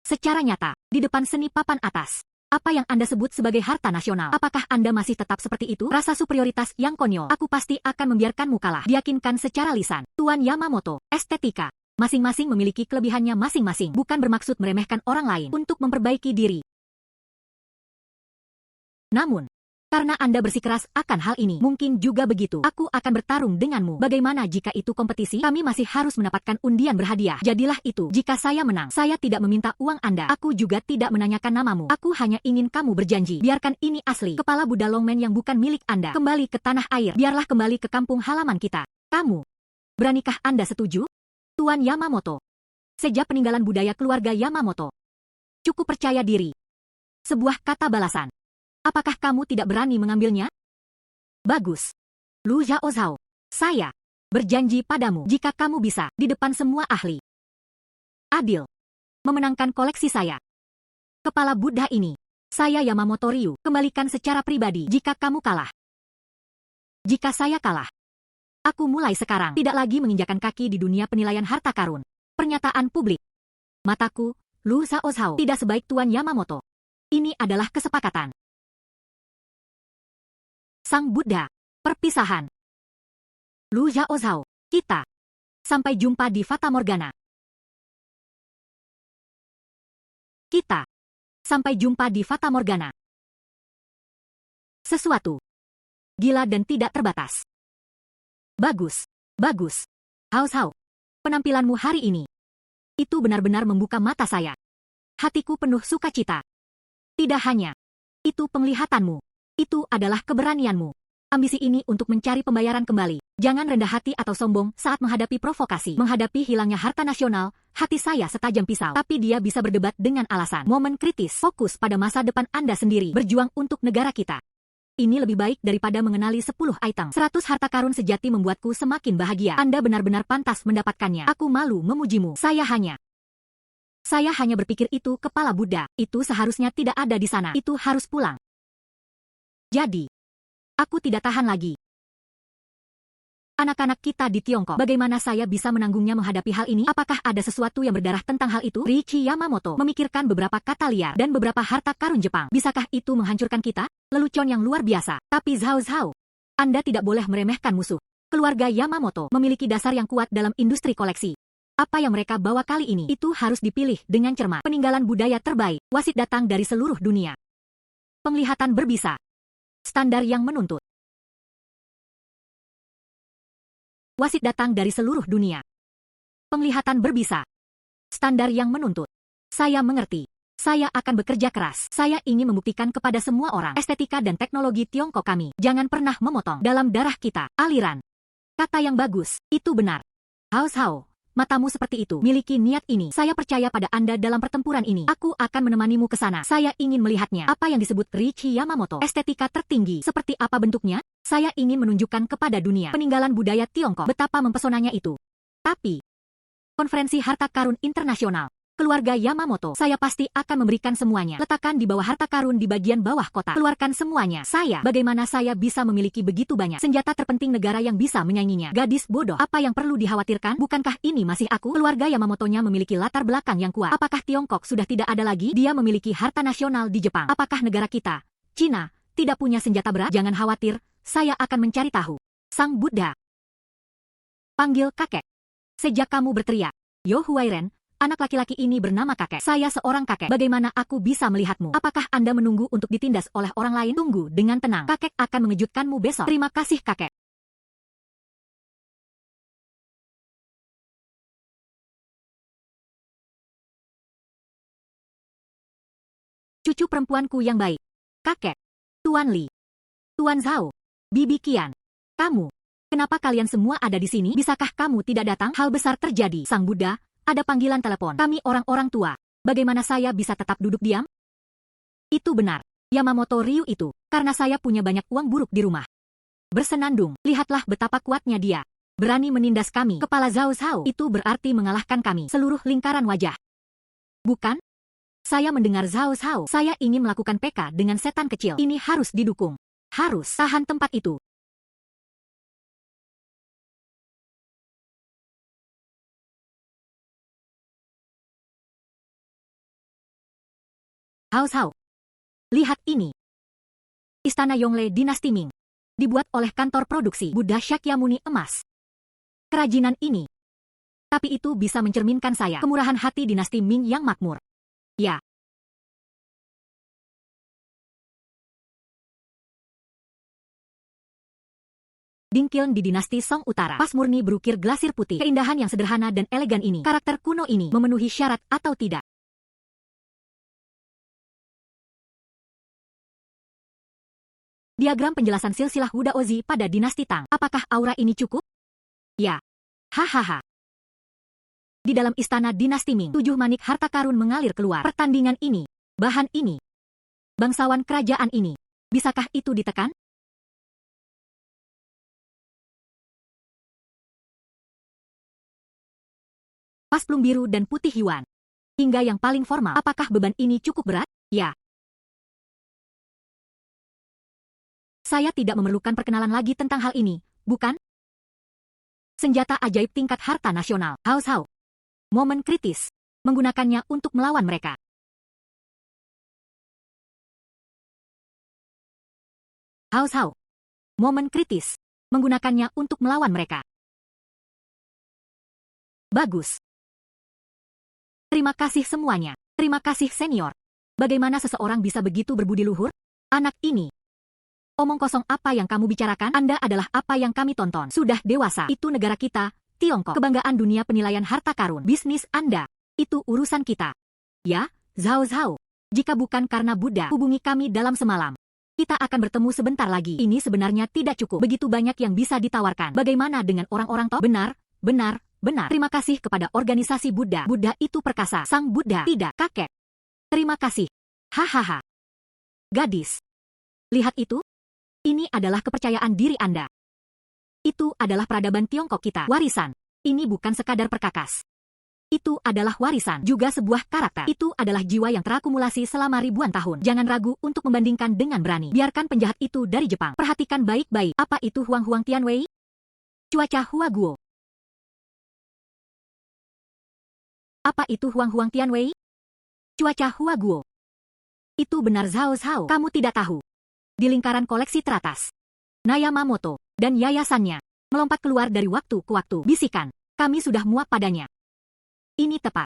Secara nyata, di depan seni papan atas. Apa yang Anda sebut sebagai harta nasional? Apakah Anda masih tetap seperti itu? Rasa superioritas yang konyol. Aku pasti akan membiarkanmu kalah. Diyakinkan secara lisan. Tuan Yamamoto, estetika. Masing-masing memiliki kelebihannya masing-masing. Bukan bermaksud meremehkan orang lain untuk memperbaiki diri. Namun, karena Anda bersikeras akan hal ini, mungkin juga begitu. Aku akan bertarung denganmu. Bagaimana jika itu kompetisi? Kami masih harus mendapatkan undian berhadiah. Jadilah itu. Jika saya menang, saya tidak meminta uang Anda. Aku juga tidak menanyakan namamu. Aku hanya ingin kamu berjanji. Biarkan ini asli. Kepala Buddha Longmen yang bukan milik Anda. Kembali ke tanah air. Biarlah kembali ke kampung halaman kita. Kamu. Beranikah Anda setuju? Tuan Yamamoto. Sejak peninggalan budaya keluarga Yamamoto. Cukup percaya diri. Sebuah kata balasan. Apakah kamu tidak berani mengambilnya? Bagus. Lu Zhaozhao. Saya berjanji padamu jika kamu bisa di depan semua ahli. Adil. Memenangkan koleksi saya. Kepala Buddha ini. Saya Yamamoto Ryu. Kembalikan secara pribadi jika kamu kalah. Jika saya kalah. Aku mulai sekarang tidak lagi menginjakan kaki di dunia penilaian harta karun. Pernyataan publik. Mataku, Lu Zhaozhao tidak sebaik Tuan Yamamoto. Ini adalah kesepakatan. Sang Buddha. Perpisahan. Lu Zhaozhao. Kita. Sampai jumpa di Fata Morgana. Kita. Sampai jumpa di Fata Morgana. Sesuatu. Gila dan tidak terbatas. Bagus. Bagus. Zhaozhao. Penampilanmu hari ini. Itu benar-benar membuka mata saya. Hatiku penuh sukacita. Tidak hanya. Itu penglihatanmu. Itu adalah keberanianmu. Ambisi ini untuk mencari pembayaran kembali. Jangan rendah hati atau sombong saat menghadapi provokasi. Menghadapi hilangnya harta nasional, hati saya setajam pisau. Tapi dia bisa berdebat dengan alasan. Momen kritis. Fokus pada masa depan Anda sendiri. Berjuang untuk negara kita. Ini lebih baik daripada mengenali 10 item. 100 harta karun sejati membuatku semakin bahagia. Anda benar-benar pantas mendapatkannya. Aku malu memujimu. Saya hanya berpikir itu kepala Buddha. Itu seharusnya tidak ada di sana. Itu harus pulang. Jadi, aku tidak tahan lagi. Anak-anak kita di Tiongkok, bagaimana saya bisa menanggungnya menghadapi hal ini? Apakah ada sesuatu yang berdarah tentang hal itu? Riichi Yamamoto memikirkan beberapa kata liar dan beberapa harta karun Jepang. Bisakah itu menghancurkan kita? Lelucon yang luar biasa. Tapi Zhaozhao, Anda tidak boleh meremehkan musuh. Keluarga Yamamoto memiliki dasar yang kuat dalam industri koleksi. Apa yang mereka bawa kali ini, itu harus dipilih dengan cermat. Peninggalan budaya terbaik, wasit datang dari seluruh dunia. Penglihatan berbisa. Standar yang menuntut. Wasit datang dari seluruh dunia. Penglihatan berbisa. Standar yang menuntut. Saya mengerti. Saya akan bekerja keras. Saya ingin membuktikan kepada semua orang estetika dan teknologi Tiongkok kami. Jangan pernah memotong dalam darah kita. Aliran. Kata yang bagus. Itu benar. Zhaozhao. Matamu seperti itu. Miliki niat ini. Saya percaya pada Anda dalam pertempuran ini. Aku akan menemanimu ke sana. Saya ingin melihatnya. Apa yang disebut Riichi Yamamoto. Estetika tertinggi. Seperti apa bentuknya? Saya ingin menunjukkan kepada dunia peninggalan budaya Tiongkok. Betapa mempesonanya itu. Tapi, konferensi harta karun internasional. Keluarga Yamamoto. Saya pasti akan memberikan semuanya. Letakkan di bawah harta karun di bagian bawah kotak. Keluarkan semuanya. Bagaimana saya bisa memiliki begitu banyak senjata terpenting negara yang bisa menyainginya? Gadis bodoh. Apa yang perlu dikhawatirkan? Bukankah ini masih aku? Keluarga Yamamotonya memiliki latar belakang yang kuat. Apakah Tiongkok sudah tidak ada lagi? Dia memiliki harta nasional di Jepang. Apakah negara kita, Cina, tidak punya senjata berat? Jangan khawatir. Saya akan mencari tahu. Sang Buddha. Panggil kakek. Sejak kamu berteriak, Yo Huairen, Anak laki-laki ini bernama kakek. Saya seorang kakek. Bagaimana aku bisa melihatmu? Apakah Anda menunggu untuk ditindas oleh orang lain? Tunggu dengan tenang. Kakek akan mengejutkanmu besok. Terima kasih, kakek. Cucu perempuanku yang baik. Kakek. Tuan Li. Tuan Zhao. Bibi Qian. Kamu. Kenapa kalian semua ada di sini? Bisakah kamu tidak datang? Hal besar terjadi. Sang Buddha, ada panggilan telepon. Kami orang-orang tua. Bagaimana saya bisa tetap duduk diam? Itu benar. Yamamoto Ryu itu. Karena saya punya banyak uang buruk di rumah. Bersenandung. Lihatlah betapa kuatnya dia. Berani menindas kami. Kepala Zhao Zhao. Itu berarti mengalahkan kami. Seluruh lingkaran wajah. Bukan? Saya mendengar Zhao Zhao. Saya ingin melakukan PK dengan setan kecil. Ini harus didukung. Harus tahan tempat itu. Zhao Zhao. Lihat ini. Istana Yongle Dinasti Ming. Dibuat oleh kantor produksi Buddha Shakyamuni emas. Kerajinan ini. Tapi itu bisa mencerminkan saya kemurahan hati dinasti Ming yang makmur. Ya. Dingkiln di dinasti Song Utara. Pas murni berukir glasir putih. Keindahan yang sederhana dan elegan ini. Karakter kuno ini memenuhi syarat atau tidak? Diagram penjelasan silsilah Wuda Ozi pada dinasti Tang. Apakah aura ini cukup? Ya. Hahaha. Di dalam istana dinasti Ming, 7 manik harta karun mengalir keluar. Pertandingan ini, bahan ini, bangsawan kerajaan ini. Bisakah itu ditekan? Pas plum biru dan putih Yuan. Hingga yang paling formal. Apakah beban ini cukup berat? Ya. Saya tidak memerlukan perkenalan lagi tentang hal ini, bukan? Senjata ajaib tingkat harta nasional. Zhao Zhao. Momen kritis. Menggunakannya untuk melawan mereka. Zhao Zhao. Momen kritis. Menggunakannya untuk melawan mereka. Bagus. Terima kasih semuanya. Terima kasih senior. Bagaimana seseorang bisa begitu berbudi luhur? Anak ini. Omong kosong apa yang kamu bicarakan? Anda adalah apa yang kami tonton. Sudah dewasa. Itu negara kita, Tiongkok. Kebanggaan dunia penilaian harta karun. Bisnis Anda. Itu urusan kita. Ya, Zhao Zhao. Jika bukan karena Buddha, hubungi kami dalam semalam. Kita akan bertemu sebentar lagi. Ini sebenarnya tidak cukup. Begitu banyak yang bisa ditawarkan. Bagaimana dengan orang-orang top? Benar, benar, benar. Terima kasih kepada organisasi Buddha. Buddha itu perkasa. Sang Buddha. Tidak, kakek. Terima kasih. Hahaha. Gadis. Lihat itu. Ini adalah kepercayaan diri Anda. Itu adalah peradaban Tiongkok kita. Warisan. Ini bukan sekadar perkakas. Itu adalah warisan. Juga sebuah karakter. Itu adalah jiwa yang terakumulasi selama ribuan tahun. Jangan ragu untuk membandingkan dengan berani. Biarkan penjahat itu dari Jepang. Perhatikan baik-baik. Apa itu Huang Huang Tianwei? Cuaca Hua Guo. Apa itu Huang Huang Tianwei? Cuaca Hua Guo. Itu benar Zhao Zhao. Kamu tidak tahu. Di lingkaran koleksi teratas, Yamamoto dan yayasannya melompat keluar dari waktu ke waktu. Bisikan, kami sudah muak padanya. Ini tepat.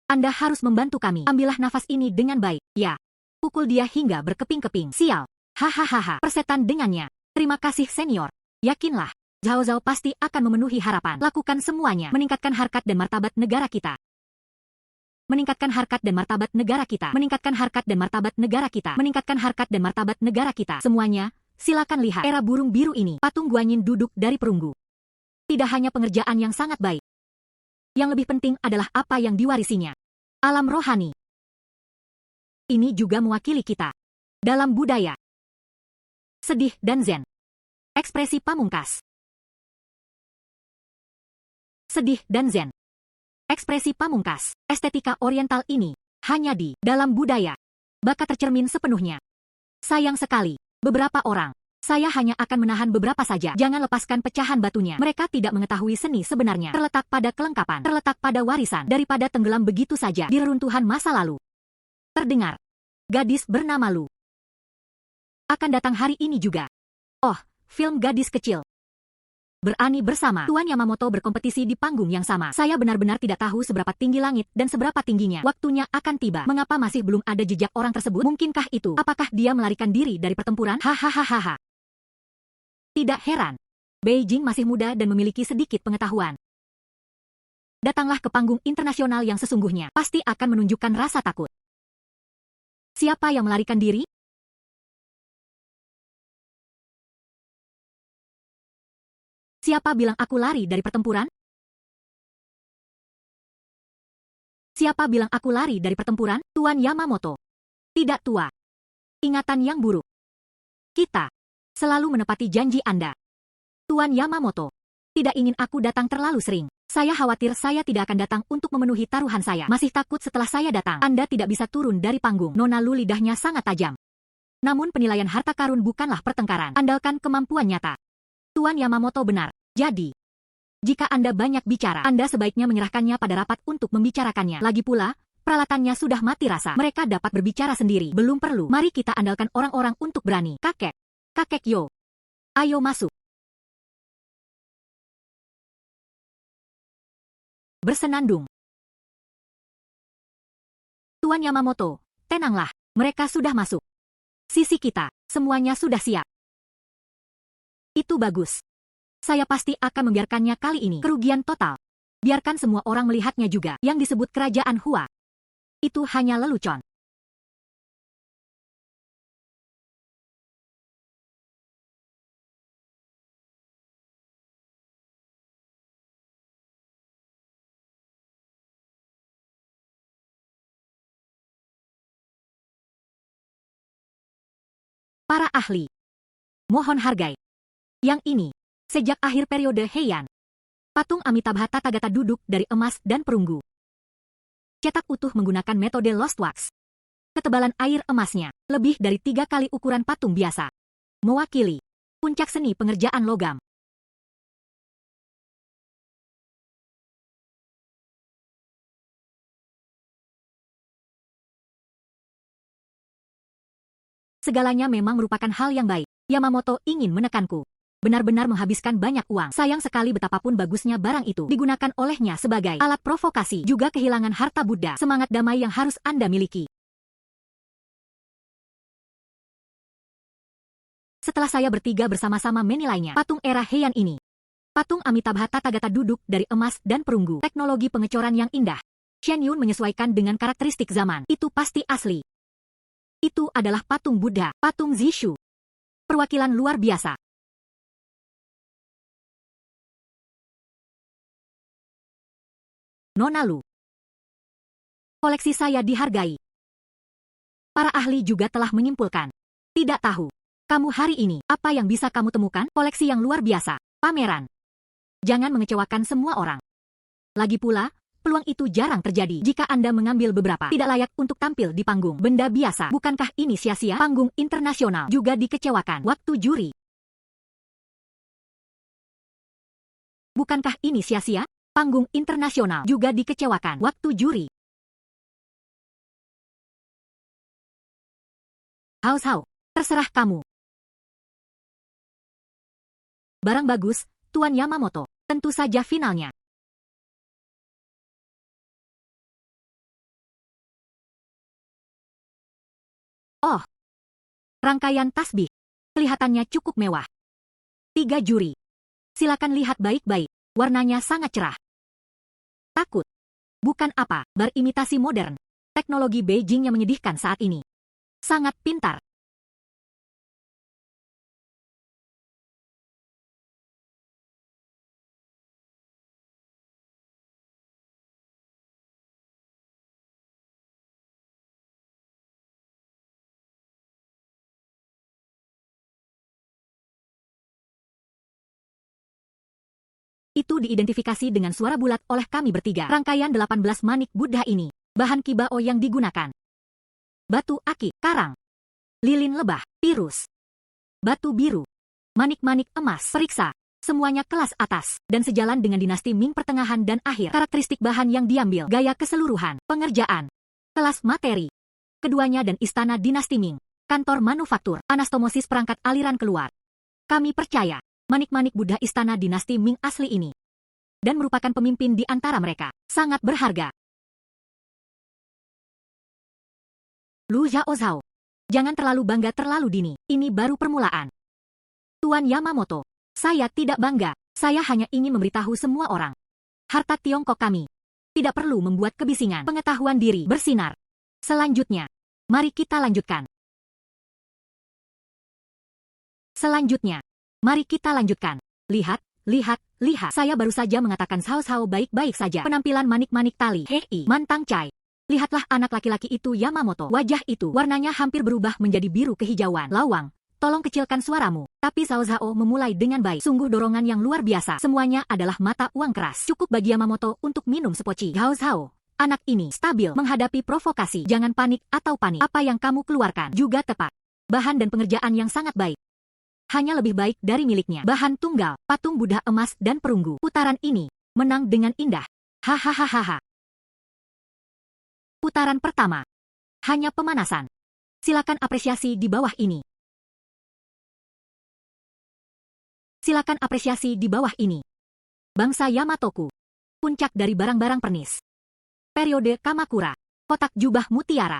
Anda harus membantu kami. Ambillah nafas ini dengan baik. Ya. Pukul dia hingga berkeping-keping. Sial. Hahaha. Persetan dengannya. Terima kasih senior. Yakinlah, Zhao Zhao pasti akan memenuhi harapan. Lakukan semuanya. Meningkatkan harkat dan martabat negara kita. Meningkatkan harkat dan martabat negara kita. Meningkatkan harkat dan martabat negara kita. Meningkatkan harkat dan martabat negara kita. Semuanya, silakan lihat era burung biru ini. Patung Guanyin duduk dari perunggu. Tidak hanya pengerjaan yang sangat baik. Yang lebih penting adalah apa yang diwarisinya. Alam rohani. Ini juga mewakili kita. Dalam budaya. Sedih dan zen. Ekspresi pamungkas. Sedih dan zen. Ekspresi pamungkas, estetika oriental ini, hanya di dalam budaya. Bakat tercermin sepenuhnya. Sayang sekali, beberapa orang. Saya hanya akan menahan beberapa saja. Jangan lepaskan pecahan batunya. Mereka tidak mengetahui seni sebenarnya. Terletak pada kelengkapan, terletak pada warisan, daripada tenggelam begitu saja di reruntuhan masa lalu. Terdengar. Gadis bernama Lu. Akan datang hari ini juga. Oh, film gadis kecil. Berani bersama Tuan Yamamoto berkompetisi di panggung yang sama. Saya benar-benar tidak tahu seberapa tinggi langit dan seberapa tingginya. Waktunya akan tiba. Mengapa masih belum ada jejak orang tersebut? Mungkinkah itu? Apakah dia melarikan diri dari pertempuran? Hahaha. Tidak heran. Beijing masih muda dan memiliki sedikit pengetahuan. Datanglah ke panggung internasional yang sesungguhnya. Pasti akan menunjukkan rasa takut. Siapa yang melarikan diri? Siapa bilang aku lari dari pertempuran? Siapa bilang aku lari dari pertempuran? Tuan Yamamoto. Tidak tua. Ingatan yang buruk. Kita selalu menepati janji Anda. Tuan Yamamoto. Tidak ingin aku datang terlalu sering. Saya khawatir saya tidak akan datang untuk memenuhi taruhan saya. Masih takut setelah saya datang. Anda tidak bisa turun dari panggung. Nona Lu lidahnya sangat tajam. Namun penilaian harta karun bukanlah pertengkaran. Andalkan kemampuan nyata. Tuan Yamamoto benar. Jadi, jika Anda banyak bicara, Anda sebaiknya menyerahkannya pada rapat untuk membicarakannya. Lagi pula, peralatannya sudah mati rasa. Mereka dapat berbicara sendiri. Belum perlu. Mari kita andalkan orang-orang untuk berani. Kakek. Kakek Yo. Ayo masuk. Bersenandung. Tuan Yamamoto, tenanglah. Mereka sudah masuk. Sisi kita, semuanya sudah siap. Itu bagus. Saya pasti akan membiarkannya kali ini. Kerugian total. Biarkan semua orang melihatnya juga. Yang disebut kerajaan Hua. Itu hanya lelucon. Para ahli. Mohon hargai. Yang ini. Sejak akhir periode Heian, patung Amitabha Tathagata duduk dari emas dan perunggu. Cetak utuh menggunakan metode Lost Wax. Ketebalan air emasnya lebih dari 3 kali ukuran patung biasa. Mewakili puncak seni pengerjaan logam. Segalanya memang merupakan hal yang baik. Yamamoto ingin menekanku. Benar-benar menghabiskan banyak uang. Sayang sekali betapapun bagusnya barang itu digunakan olehnya sebagai alat provokasi. Juga kehilangan harta Buddha. Semangat damai yang harus Anda miliki. Setelah saya bertiga bersama-sama menilainya, patung era Heian ini. Patung Amitabha Tathagata duduk dari emas dan perunggu. Teknologi pengecoran yang indah. Shen Yun menyesuaikan dengan karakteristik zaman. Itu pasti asli. Itu adalah patung Buddha, patung Zishu. Perwakilan luar biasa. Nona Lu. Koleksi saya dihargai. Para ahli juga telah menyimpulkan. Tidak tahu. Kamu hari ini, apa yang bisa kamu temukan? Koleksi yang luar biasa. Pameran. Jangan mengecewakan semua orang. Lagi pula, peluang itu jarang terjadi. Jika Anda mengambil beberapa, tidak layak untuk tampil di panggung. Benda biasa. Bukankah ini sia-sia? Panggung internasional juga dikecewakan. Waktu juri. Bukankah ini sia-sia? Panggung internasional juga dikecewakan. Waktu juri. Hao, terserah kamu. Barang bagus, Tuan Yamamoto. Tentu saja finalnya. Oh. Rangkaian tasbih. Kelihatannya cukup mewah. 3 juri. Silakan lihat baik-baik. Warnanya sangat cerah. Takut. Bukan apa, berimitasi modern. Teknologi Beijing yang menyedihkan saat ini. Sangat pintar. Itu diidentifikasi dengan suara bulat oleh kami bertiga. Rangkaian 18 manik Buddha ini. Bahan kibao yang digunakan. Batu aki, karang. Lilin lebah, tirus. Batu biru. Manik-manik emas. Periksa. Semuanya kelas atas. Dan sejalan dengan dinasti Ming pertengahan dan akhir. Karakteristik bahan yang diambil. Gaya keseluruhan. Pengerjaan. Kelas materi. Keduanya dan istana dinasti Ming. Kantor manufaktur. Anastomosis perangkat aliran keluar. Kami percaya. Manik-manik Buddha istana dinasti Ming asli ini. Dan merupakan pemimpin di antara mereka. Sangat berharga. Lu Zhao. Jangan terlalu bangga terlalu dini. Ini baru permulaan. Tuan Yamamoto. Saya tidak bangga. Saya hanya ingin memberitahu semua orang. Harta Tiongkok kami. Tidak perlu membuat kebisingan. Pengetahuan diri bersinar. Selanjutnya, mari kita lanjutkan. Lihat. Saya baru saja mengatakan Cao baik-baik saja. Penampilan manik-manik tali. Hei, Mantang Cai. Lihatlah anak laki-laki itu Yamamoto. Wajah itu warnanya hampir berubah menjadi biru kehijauan. Lawang, tolong kecilkan suaramu. Tapi Cao memulai dengan baik. Sungguh dorongan yang luar biasa. Semuanya adalah mata uang keras. Cukup bagi Yamamoto untuk minum sepoci. Cao. Anak ini stabil menghadapi provokasi. Jangan panik atau panik. Apa yang kamu keluarkan juga tepat. Bahan dan pengerjaan yang sangat baik. Hanya lebih baik dari miliknya. Bahan tunggal, patung Buddha emas dan perunggu. Putaran ini menang dengan indah. Hahaha. Putaran pertama. Hanya pemanasan. Silakan apresiasi di bawah ini. Bangsa Yamatoku. Puncak dari barang-barang pernis. Periode Kamakura. Kotak jubah mutiara.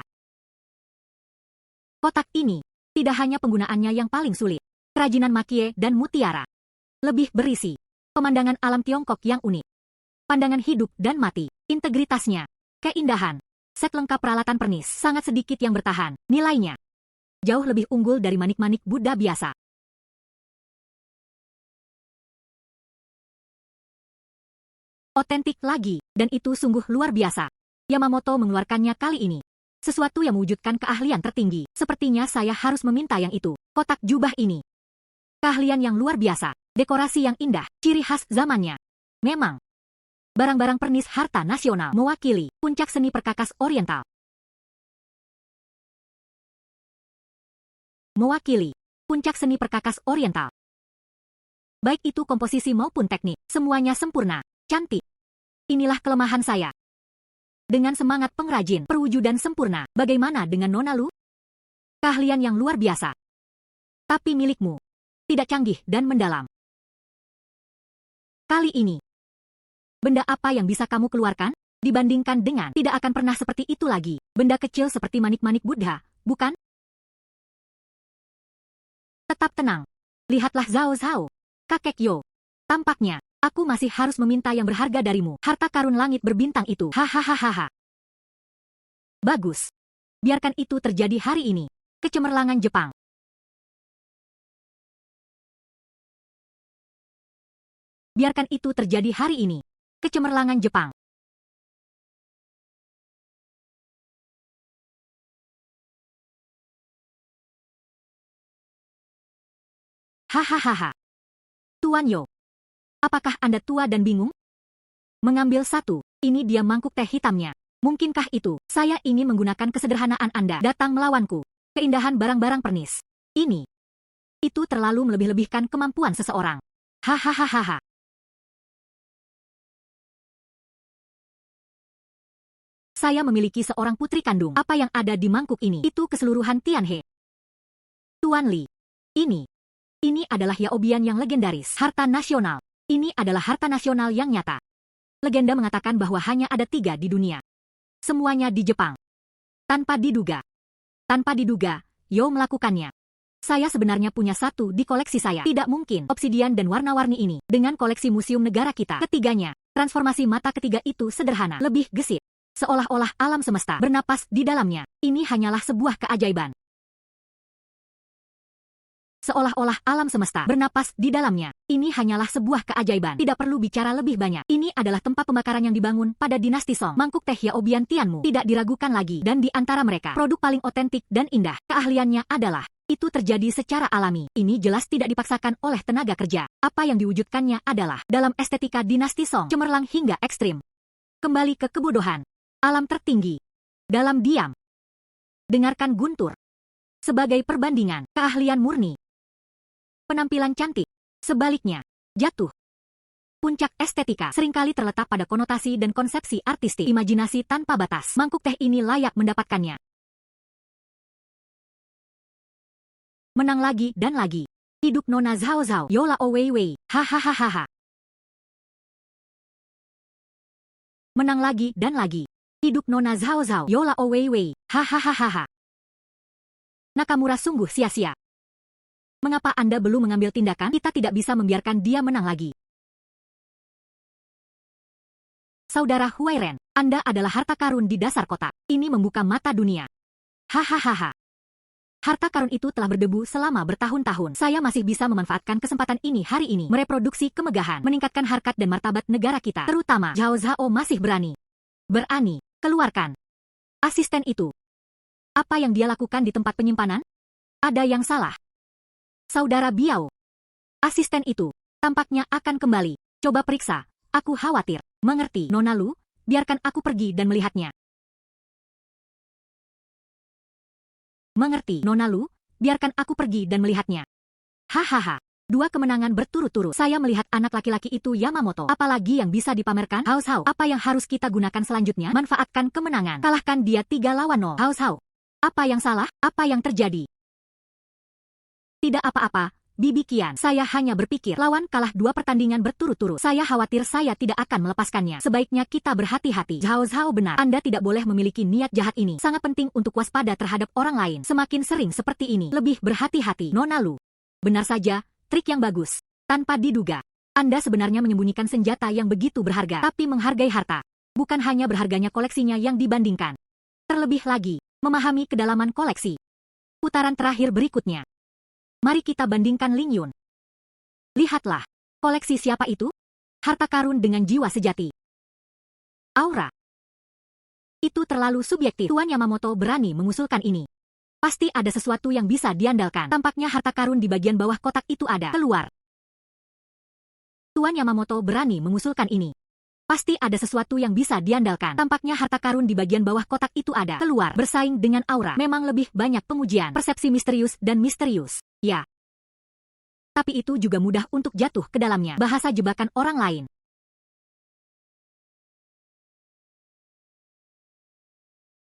Kotak ini tidak hanya penggunaannya yang paling sulit. Kerajinan makie dan mutiara. Lebih berisi. Pemandangan alam Tiongkok yang unik. Pandangan hidup dan mati. Integritasnya. Keindahan. Set lengkap peralatan pernis. Sangat sedikit yang bertahan. Nilainya jauh lebih unggul dari manik-manik Buddha biasa. Otentik lagi, dan itu sungguh luar biasa. Yamamoto mengeluarkannya kali ini. Sesuatu yang mewujudkan keahlian tertinggi. Sepertinya saya harus meminta yang itu. Kotak jubah ini. Keahlian yang luar biasa. Dekorasi yang indah. Ciri khas zamannya. Memang. Barang-barang pernis harta nasional. Mewakili puncak seni perkakas oriental. Baik itu komposisi maupun teknik. Semuanya sempurna. Cantik. Inilah kelemahan saya. Dengan semangat pengrajin, perwujudan sempurna. Bagaimana dengan Nona Lu? Keahlian yang luar biasa. Tapi milikmu tidak canggih dan mendalam. Kali ini, benda apa yang bisa kamu keluarkan? Dibandingkan dengan tidak akan pernah seperti itu lagi. Benda kecil seperti manik-manik Buddha, bukan? Tetap tenang. Lihatlah Zhao. Kakek Yo. Tampaknya aku masih harus meminta yang berharga darimu. Harta karun langit berbintang itu. Hahaha. Bagus. Biarkan itu terjadi hari ini. Kecemerlangan Jepang. Hahaha. Tuan Yo. Apakah Anda tua dan bingung? Mengambil satu, ini dia mangkuk teh hitamnya. Mungkinkah itu? Saya ingin menggunakan kesederhanaan Anda datang melawanku. Keindahan barang-barang pernis. Ini. Itu terlalu melebih-lebihkan kemampuan seseorang. Hahaha. Saya memiliki seorang putri kandung. Apa yang ada di mangkuk ini? Itu keseluruhan Tianhe. Tuan Li. Ini adalah Yaobian yang legendaris. Harta nasional. Ini adalah harta nasional yang nyata. Legenda mengatakan bahwa hanya ada 3 di dunia. Semuanya di Jepang. Tanpa diduga, Yo melakukannya. Saya sebenarnya punya 1 di koleksi saya. Tidak mungkin. Obsidian dan warna-warni ini. Dengan koleksi museum negara kita. Ketiganya. Transformasi mata ketiga itu sederhana. Lebih gesit. Seolah-olah alam semesta bernapas di dalamnya. Ini hanyalah sebuah keajaiban. Tidak perlu bicara lebih banyak. Ini adalah tempat pembakaran yang dibangun pada dinasti Song. Mangkuk teh Yaobian Tianmu tidak diragukan lagi. Dan di antara mereka, produk paling otentik dan indah. Keahliannya adalah, itu terjadi secara alami. Ini jelas tidak dipaksakan oleh tenaga kerja. Apa yang diwujudkannya adalah, dalam estetika dinasti Song, cemerlang hingga ekstrim. Kembali ke kebodohan. Alam tertinggi. Dalam diam. Dengarkan guntur. Sebagai perbandingan, keahlian murni. Penampilan cantik. Sebaliknya, jatuh. Puncak estetika seringkali terletak pada konotasi dan konsepsi artistik. Imajinasi tanpa batas. Mangkuk teh ini layak mendapatkannya. Menang lagi dan lagi. Hidup Nona Zhao Zhao, Yola O Wei Wei, hahaha. Menang lagi dan lagi. Hidup Nona Zhao Zhao, Yola O Wei Wei, hahaha. Nakamura sungguh sia-sia. Mengapa Anda belum mengambil tindakan? Kita tidak bisa membiarkan dia menang lagi. Saudara Huairen, Anda adalah harta karun di dasar kota. Ini membuka mata dunia. Hahaha. Harta karun itu telah berdebu selama bertahun-tahun. Saya masih bisa memanfaatkan kesempatan ini hari ini. Mereproduksi kemegahan, meningkatkan harkat dan martabat negara kita. Terutama, Zhao Zhao masih berani. Berani, keluarkan. Asisten itu. Apa yang dia lakukan di tempat penyimpanan? Ada yang salah. Saudara Biao. Asisten itu, tampaknya akan kembali. Coba periksa, aku khawatir. Mengerti, Nona Lu? Biarkan aku pergi dan melihatnya. Mengerti, Nona Lu? Biarkan aku pergi dan melihatnya. Hahaha. 2 kemenangan berturut-turut. Saya melihat anak laki-laki itu Yamamoto. Apalagi yang bisa dipamerkan? Hao Zhao, apa yang harus kita gunakan selanjutnya? Manfaatkan kemenangan. Kalahkan dia 3 lawan 0. Hao Zhao. Apa yang salah? Apa yang terjadi? Tidak apa-apa, Bibi Qian. Saya hanya berpikir lawan kalah 2 pertandingan berturut-turut. Saya khawatir saya tidak akan melepaskannya. Sebaiknya kita berhati-hati. Zhao Zhao benar. Anda tidak boleh memiliki niat jahat ini. Sangat penting untuk waspada terhadap orang lain. Semakin sering seperti ini, lebih berhati-hati. Nona Lu. Benar saja, trik yang bagus. Tanpa diduga. Anda sebenarnya menyembunyikan senjata yang begitu berharga. Tapi menghargai harta. Bukan hanya berharganya koleksinya yang dibandingkan. Terlebih lagi, memahami kedalaman koleksi. Putaran terakhir berikutnya. Mari kita bandingkan Ling Yun. Lihatlah, koleksi siapa itu? Harta karun dengan jiwa sejati. Aura. Itu terlalu subjektif. Tuan Yamamoto berani mengusulkan ini. Pasti ada sesuatu yang bisa diandalkan. Tampaknya harta karun di bagian bawah kotak itu ada. Keluar. Tuan Yamamoto berani mengusulkan ini. Pasti ada sesuatu yang bisa diandalkan. Tampaknya harta karun di bagian bawah kotak itu ada. Keluar. Bersaing dengan aura. Memang lebih banyak pengujian. Persepsi misterius dan misterius. Ya. Tapi itu juga mudah untuk jatuh ke dalamnya. Bahasa jebakan orang lain.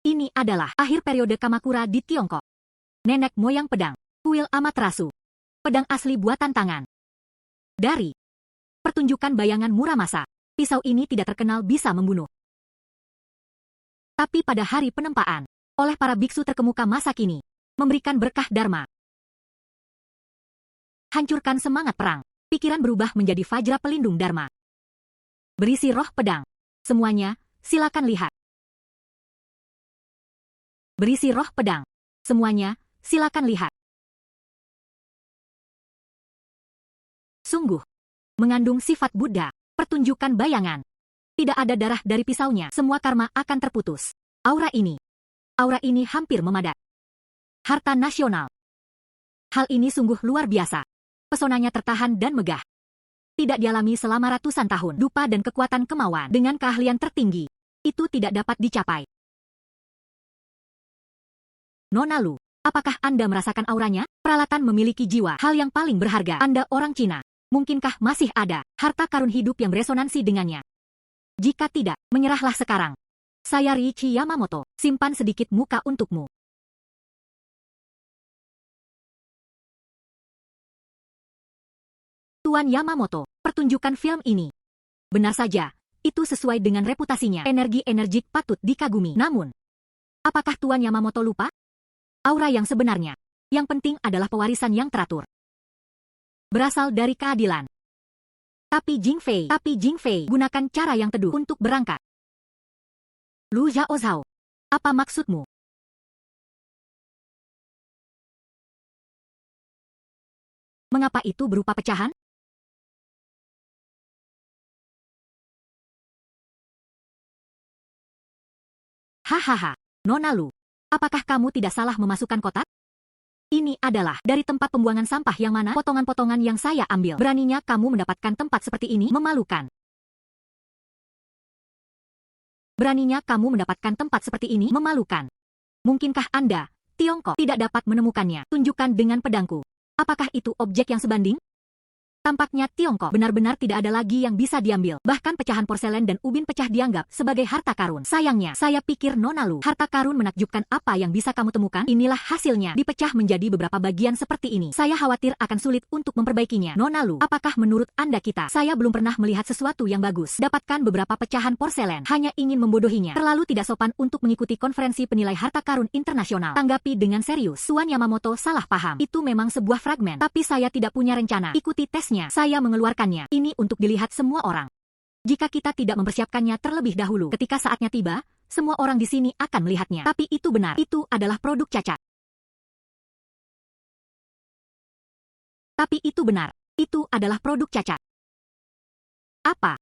Ini adalah akhir periode Kamakura di Tiongkok. Nenek moyang pedang. Kuil Amaterasu. Pedang asli buatan tangan. Dari pertunjukan bayangan Muramasa. Pisau ini tidak terkenal bisa membunuh. Tapi pada hari penempaan, oleh para biksu terkemuka masa kini, memberikan berkah dharma. Hancurkan semangat perang. Pikiran berubah menjadi fajra pelindung dharma. Berisi roh pedang. Semuanya, silakan lihat. Berisi roh pedang. Semuanya, silakan lihat. Sungguh, mengandung sifat Buddha, pertunjukan bayangan. Tidak ada darah dari pisaunya, semua karma akan terputus. Aura ini hampir memadat. Harta nasional. Hal ini sungguh luar biasa. Pesonanya tertahan dan megah. Tidak dialami selama ratusan tahun. Dupa dan kekuatan kemauan dengan keahlian tertinggi. Itu tidak dapat dicapai. Nona Lu, apakah Anda merasakan auranya? Peralatan memiliki jiwa, hal yang paling berharga. Anda orang Cina. Mungkinkah masih ada harta karun hidup yang beresonansi dengannya? Jika tidak, menyerahlah sekarang. Saya Riichi Yamamoto, simpan sedikit muka untukmu. Tuan Yamamoto, pertunjukan film ini. Benar saja, itu sesuai dengan reputasinya. Energi energik patut dikagumi. Namun, apakah Tuan Yamamoto lupa? Aura yang sebenarnya. Yang penting adalah pewarisan yang teratur. Berasal dari keadilan. Tapi Jing Fei, gunakan cara yang teduh untuk berangkat. Lu Zhao Zhao, apa maksudmu? Mengapa itu berupa pecahan? Hahaha, Nona Lu, apakah kamu tidak salah memasukkan kotak? Ini adalah dari tempat pembuangan sampah yang mana potongan-potongan yang saya ambil. Beraninya kamu mendapatkan tempat seperti ini? Memalukan. Beraninya kamu mendapatkan tempat seperti ini? Memalukan. Mungkinkah Anda, Tiongkok, tidak dapat menemukannya? Tunjukkan dengan pedangku. Apakah itu objek yang sebanding? Tampaknya Tiongkok benar-benar tidak ada lagi yang bisa diambil. Bahkan pecahan porselen dan ubin pecah dianggap sebagai harta karun. Sayangnya, saya pikir Nona Lu, harta karun menakjubkan apa yang bisa kamu temukan? Inilah hasilnya, dipecah menjadi beberapa bagian seperti ini. Saya khawatir akan sulit untuk memperbaikinya. Nona Lu, apakah menurut Anda saya belum pernah melihat sesuatu yang bagus? Dapatkan beberapa pecahan porselen, hanya ingin membodohinya. Terlalu tidak sopan untuk mengikuti konferensi penilai harta karun internasional. Tanggapi dengan serius. Tuan Yamamoto salah paham. Itu memang sebuah fragmen, tapi saya tidak punya rencana. Ikuti tes. Saya mengeluarkannya. Ini untuk dilihat semua orang. Jika kita tidak mempersiapkannya terlebih dahulu, ketika saatnya tiba, semua orang di sini akan melihatnya. Tapi itu benar. Itu adalah produk cacat. Tapi itu benar. Itu adalah produk cacat. Apa?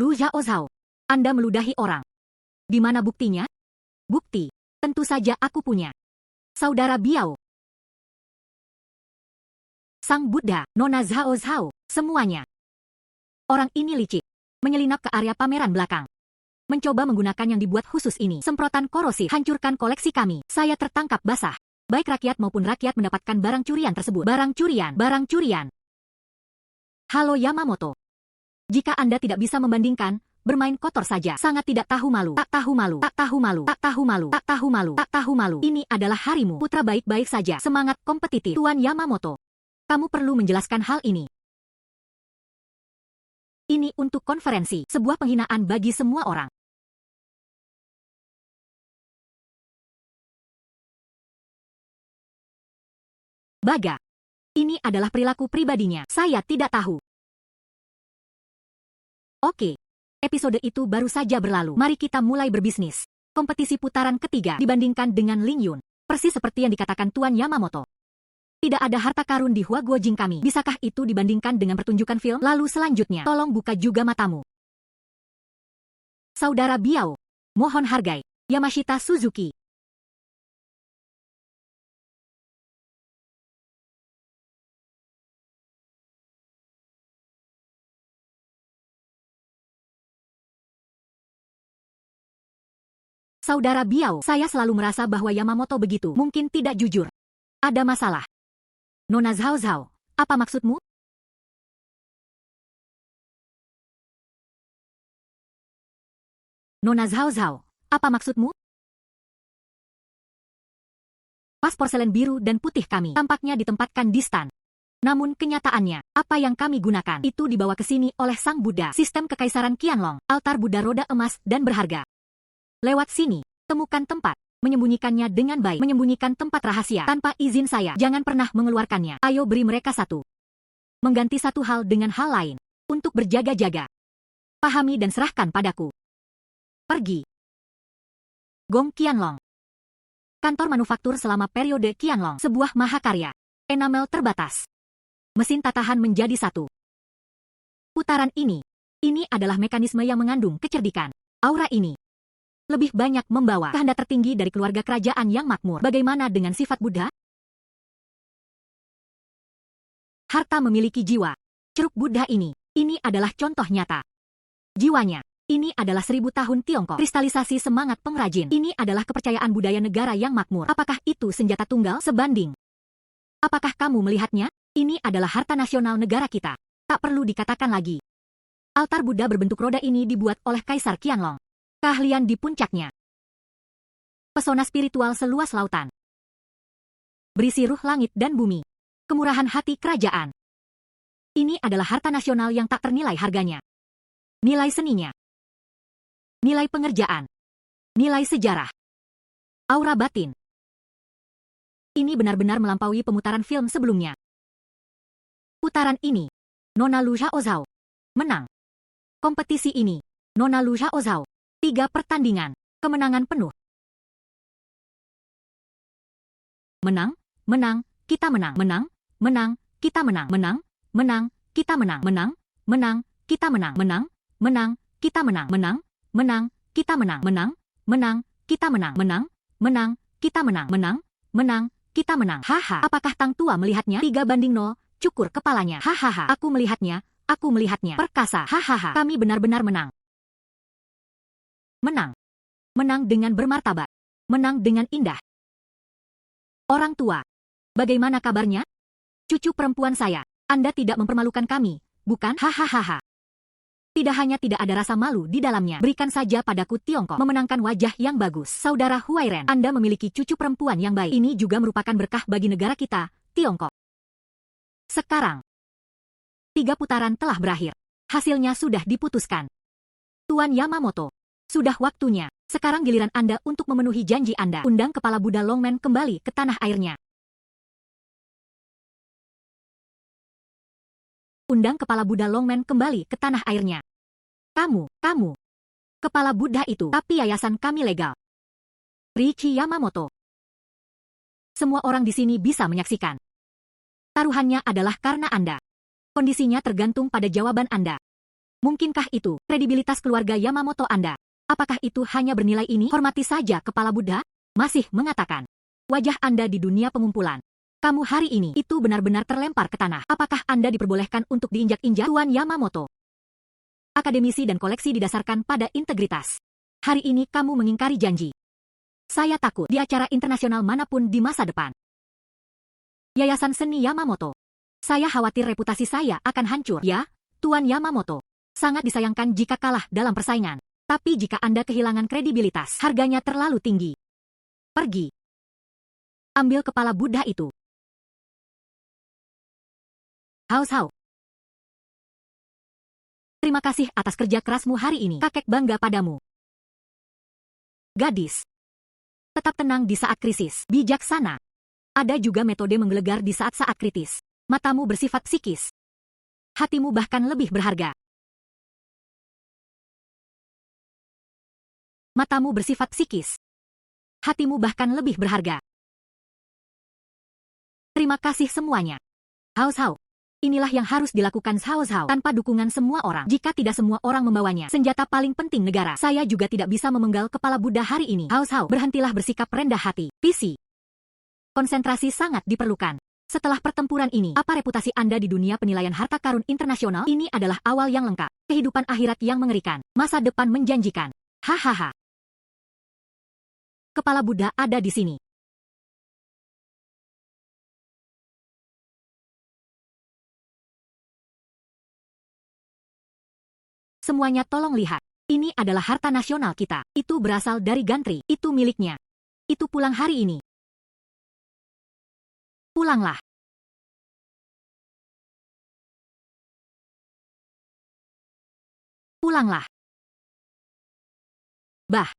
Lu Zhao, Anda meludahi orang. Di mana buktinya? Bukti. Tentu saja aku punya. Saudara Biao. Sang Buddha, Nona Zhao, semuanya. Orang ini licik. Menyelinap ke area pameran belakang. Mencoba menggunakan yang dibuat khusus ini. Semprotan korosif, hancurkan koleksi kami. Saya tertangkap basah. Baik rakyat maupun rakyat mendapatkan barang curian tersebut. Barang curian. Halo Yamamoto. Jika Anda tidak bisa membandingkan, bermain kotor saja. Sangat tidak tahu malu. Tak tahu malu. Tak tahu malu. Tak tahu malu. Tak tahu malu. Tak tahu malu. Ini adalah harimu. Putra baik-baik saja. Semangat kompetitif. Tuan Yamamoto. Kamu perlu menjelaskan hal ini. Ini untuk konferensi, sebuah penghinaan bagi semua orang. Baga. Ini adalah perilaku pribadinya. Saya tidak tahu. Oke. Episode itu baru saja berlalu. Mari kita mulai berbisnis. Kompetisi putaran ketiga dibandingkan dengan Ling Yun. Persis seperti yang dikatakan Tuan Yamamoto. Tidak ada harta karun di Hua Guojing kami. Bisakah itu dibandingkan dengan pertunjukan film? Lalu selanjutnya, tolong buka juga matamu. Saudara Biao, mohon hargai. Yamashita Suzuki. Saudara Biao, saya selalu merasa bahwa Yamamoto begitu. Mungkin tidak jujur. Ada masalah. Nona Zhao, apa maksudmu? Nona Zhao, apa maksudmu? Pas porselen biru dan putih kami tampaknya ditempatkan di stan. Namun kenyataannya, apa yang kami gunakan itu dibawa ke sini oleh Sang Buddha, sistem kekaisaran Qianlong, altar Buddha roda emas dan berharga. Lewat sini, temukan tempat. Menyembunyikannya dengan baik, menyembunyikan tempat rahasia tanpa izin saya. Jangan pernah mengeluarkannya. Ayo beri mereka satu. Mengganti satu hal dengan hal lain. Untuk berjaga-jaga. Pahami dan serahkan padaku. Pergi. Gong Qianlong. Kantor manufaktur selama periode Qianlong. Sebuah mahakarya. Enamel terbatas. Mesin tatahan menjadi satu. Putaran ini. Ini adalah mekanisme yang mengandung kecerdikan. Aura ini lebih banyak membawa kehendak tertinggi dari keluarga kerajaan yang makmur. Bagaimana dengan sifat Buddha? Harta memiliki jiwa. Ceruk Buddha ini adalah contoh nyata. Jiwanya, ini adalah 1000 tahun Tiongkok. Kristalisasi semangat pengrajin. Ini adalah kepercayaan budaya negara yang makmur. Apakah itu senjata tunggal sebanding? Apakah kamu melihatnya? Ini adalah harta nasional negara kita. Tak perlu dikatakan lagi. Altar Buddha berbentuk roda ini dibuat oleh Kaisar Qianlong. Keahlian di puncaknya. Pesona spiritual seluas lautan. Berisi ruh langit dan bumi. Kemurahan hati kerajaan. Ini adalah harta nasional yang tak ternilai harganya. Nilai seninya. Nilai pengerjaan. Nilai sejarah. Aura batin. Ini benar-benar melampaui pemutaran film sebelumnya. Putaran ini, Nona Lu Zhao menang. Kompetisi ini, Nona Lu Zhao 3 pertandingan, kemenangan penuh. Menang, menang, kita menang, menang, menang, kita menang, menang, menang, kita menang, menang, menang, kita menang, menang, menang, kita menang, menang, menang, kita menang, menang, menang, kita menang, menang, menang, kita menang, menang, menang, kita menang. Haha, apakah Tang Tua melihatnya? 3-0, cukur kepalanya. Hahaha, aku melihatnya, perkasa. Hahaha, kami benar-benar menang. Menang. Menang dengan bermartabat. Menang dengan indah. Orang tua. Bagaimana kabarnya? Cucu perempuan saya. Anda tidak mempermalukan kami, bukan? Hahaha. Tidak hanya tidak ada rasa malu di dalamnya. Berikan saja padaku Tiongkok. Memenangkan wajah yang bagus. Saudara Huairen, Anda memiliki cucu perempuan yang baik. Ini juga merupakan berkah bagi negara kita, Tiongkok. Sekarang, 3 putaran telah berakhir. Hasilnya sudah diputuskan. Tuan Yamamoto, sudah waktunya. Sekarang giliran Anda untuk memenuhi janji Anda. Undang Kepala Buddha Longmen kembali ke tanah airnya. Undang Kepala Buddha Longmen kembali ke tanah airnya. Kamu, Kepala Buddha itu, tapi yayasan kami legal. Riichi Yamamoto. Semua orang di sini bisa menyaksikan. Taruhannya adalah karena Anda. Kondisinya tergantung pada jawaban Anda. Mungkinkah itu kredibilitas keluarga Yamamoto Anda? Apakah itu hanya bernilai ini? Hormati saja Kepala Buddha. Masih mengatakan. Wajah Anda di dunia pengumpulan. Kamu hari ini itu benar-benar terlempar ke tanah. Apakah Anda diperbolehkan untuk diinjak-injak? Tuan Yamamoto. Akademisi dan koleksi didasarkan pada integritas. Hari ini kamu mengingkari janji. Saya takut di acara internasional manapun di masa depan. Yayasan Seni Yamamoto. Saya khawatir reputasi saya akan hancur. Ya, Tuan Yamamoto. Sangat disayangkan jika kalah dalam persaingan. Tapi jika Anda kehilangan kredibilitas, harganya terlalu tinggi. Pergi. Ambil Kepala Buddha itu. Hao. Terima kasih atas kerja kerasmu hari ini. Kakek bangga padamu. Gadis. Tetap tenang di saat krisis. Bijaksana. Ada juga metode menggelegar di saat-saat kritis. Matamu bersifat psikis. Hatimu bahkan lebih berharga. Matamu bersifat psikis. Hatimu bahkan lebih berharga. Terima kasih semuanya. Hao. Inilah yang harus dilakukan Hao. Tanpa dukungan semua orang. Jika tidak semua orang membawanya, senjata paling penting negara. Saya juga tidak bisa memenggal Kepala Buddha hari ini. Hao, berhentilah bersikap rendah hati. Visi. Konsentrasi sangat diperlukan. Setelah pertempuran ini, apa reputasi Anda di dunia penilaian harta karun internasional? Ini adalah awal yang lengkap. Kehidupan akhirat yang mengerikan. Masa depan menjanjikan. Hahaha. Kepala Buddha ada di sini. Semuanya tolong lihat. Ini adalah harta nasional kita. Itu berasal dari Gantri. Itu miliknya. Itu pulang hari ini. Pulanglah. Pulanglah. Bah.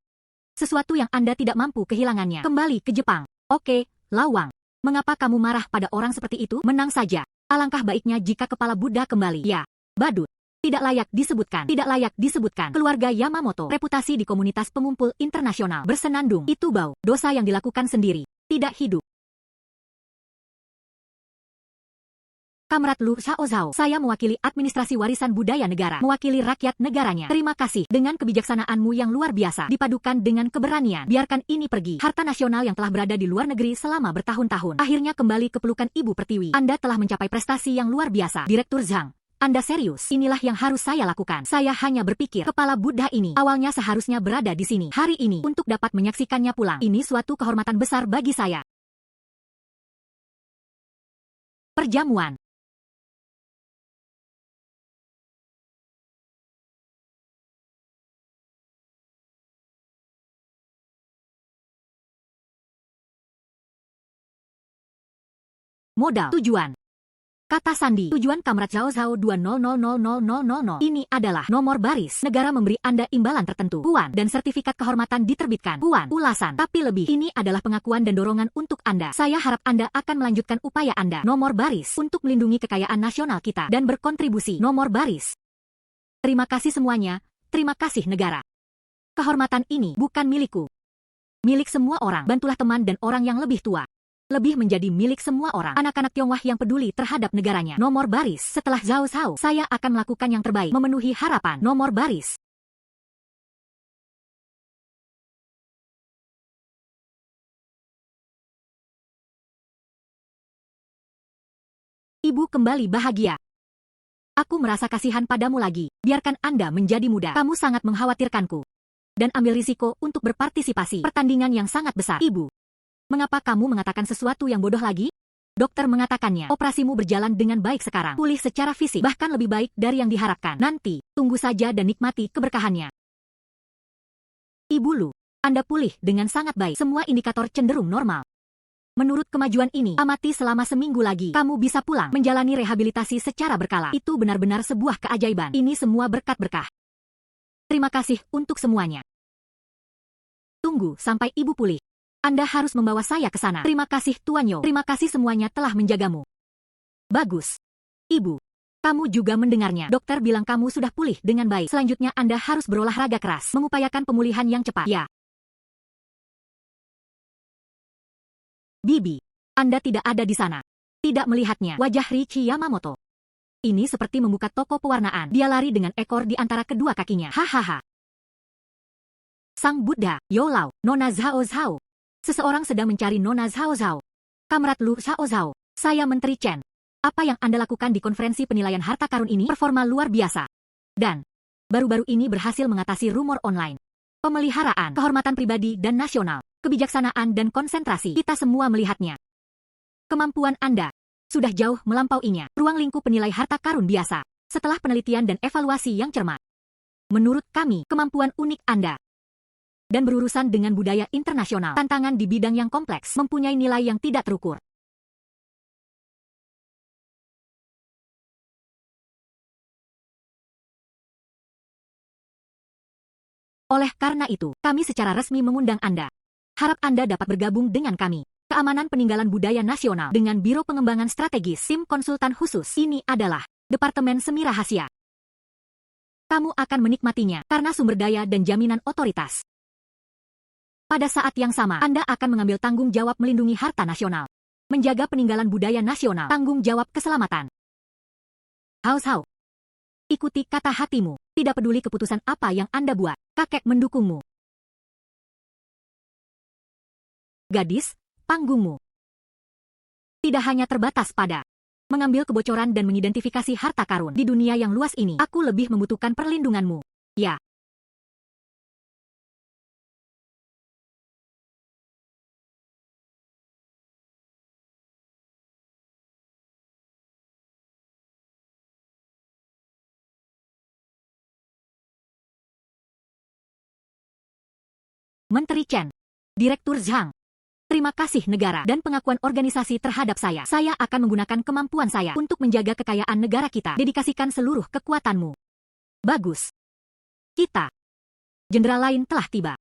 Sesuatu yang Anda tidak mampu kehilangannya. Kembali ke Jepang. Oke, Lawang. Mengapa kamu marah pada orang seperti itu? Menang saja. Alangkah baiknya jika Kepala Buddha kembali. Ya, badut. Tidak layak disebutkan. Tidak layak disebutkan. Keluarga Yamamoto. Reputasi di komunitas pengumpul internasional. Bersenandung. Itu bau. Dosa yang dilakukan sendiri. Tidak hidup. Kamrat Lu Xiaozhao, saya mewakili administrasi warisan budaya negara, mewakili rakyat negaranya. Terima kasih. Dengan kebijaksanaanmu yang luar biasa, dipadukan dengan keberanian, biarkan ini pergi. Harta nasional yang telah berada di luar negeri selama bertahun-tahun, akhirnya kembali ke pelukan Ibu Pertiwi. Anda telah mencapai prestasi yang luar biasa. Direktur Zhang, Anda serius? Inilah yang harus saya lakukan. Saya hanya berpikir, Kepala Buddha ini awalnya seharusnya berada di sini hari ini untuk dapat menyaksikannya pulang. Ini suatu kehormatan besar bagi saya. Perjamuan. Modal. Tujuan. Kata sandi. Tujuan Kamrat Xiaozhao 20000000. Ini adalah nomor baris. Negara memberi Anda imbalan tertentu. Puan dan sertifikat kehormatan diterbitkan. Puan, ulasan. Tapi lebih. Ini adalah pengakuan dan dorongan untuk Anda. Saya harap Anda akan melanjutkan upaya Anda. Nomor baris. Untuk melindungi kekayaan nasional kita. Dan berkontribusi. Nomor baris. Terima kasih semuanya. Terima kasih negara. Kehormatan ini bukan milikku. Milik semua orang. Bantulah teman dan orang yang lebih tua. Lebih menjadi milik semua orang. Anak-anak Tionghoa yang peduli terhadap negaranya. Nomor baris. Setelah Zhao Zhao, saya akan melakukan yang terbaik. Memenuhi harapan. Nomor baris. Ibu kembali bahagia. Aku merasa kasihan padamu lagi. Biarkan Anda menjadi muda. Kamu sangat mengkhawatirkanku. Dan ambil risiko untuk berpartisipasi. Pertandingan yang sangat besar. Ibu. Mengapa kamu mengatakan sesuatu yang bodoh lagi? Dokter mengatakannya, operasimu berjalan dengan baik sekarang. Pulih secara fisik, bahkan lebih baik dari yang diharapkan. Nanti, tunggu saja dan nikmati keberkahannya. Ibu Lu, Anda pulih dengan sangat baik. Semua indikator cenderung normal. Menurut kemajuan ini, amati selama seminggu lagi. Kamu bisa pulang, menjalani rehabilitasi secara berkala. Itu benar-benar sebuah keajaiban. Ini semua berkat berkah. Terima kasih untuk semuanya. Tunggu sampai ibu pulih. Anda harus membawa saya ke sana. Terima kasih Tuan Yo. Terima kasih semuanya telah menjagamu. Bagus. Ibu, kamu juga mendengarnya. Dokter bilang kamu sudah pulih dengan baik. Selanjutnya Anda harus berolahraga keras, mengupayakan pemulihan yang cepat. Ya. Bibi, Anda tidak ada di sana. Tidak melihatnya. Wajah Richi Yamamoto. Ini seperti membuka toko pewarnaan. Dia lari dengan ekor di antara kedua kakinya. Hahaha. Sang Buddha, Yo Lao, Nona Zhao Zhao. Seseorang sedang mencari Nona Zhao Zhao. Kamrat Lu Zhao Zhao. Saya Menteri Chen. Apa yang Anda lakukan di konferensi penilaian harta karun ini? Performa luar biasa. Dan baru-baru ini berhasil mengatasi rumor online. Pemeliharaan, kehormatan pribadi dan nasional, kebijaksanaan dan konsentrasi. Kita semua melihatnya. Kemampuan Anda sudah jauh melampauinya. Ruang lingkup penilai harta karun biasa. Setelah penelitian dan evaluasi yang cermat. Menurut kami, kemampuan unik Anda dan berurusan dengan budaya internasional, tantangan di bidang yang kompleks, mempunyai nilai yang tidak terukur. Oleh karena itu, kami secara resmi mengundang Anda. Harap Anda dapat bergabung dengan kami. Keamanan Peninggalan Budaya Nasional dengan Biro Pengembangan Strategis Tim Konsultan Khusus. Ini adalah Departemen Semi Rahasia. Kamu akan menikmatinya karena sumber daya dan jaminan otoritas. Pada saat yang sama, Anda akan mengambil tanggung jawab melindungi harta nasional, menjaga peninggalan budaya nasional, tanggung jawab keselamatan. Hao. Ikuti kata hatimu, tidak peduli keputusan apa yang Anda buat, kakek mendukungmu. Gadis, panggungmu tidak hanya terbatas pada mengambil kebocoran dan mengidentifikasi harta karun. Di dunia yang luas ini, aku lebih membutuhkan perlindunganmu. Ya. Menteri Chen, Direktur Zhang. Terima kasih negara dan pengakuan organisasi terhadap saya. Saya akan menggunakan kemampuan saya untuk menjaga kekayaan negara kita. Dedikasikan seluruh kekuatanmu. Bagus. Kita. Jenderal lain telah tiba.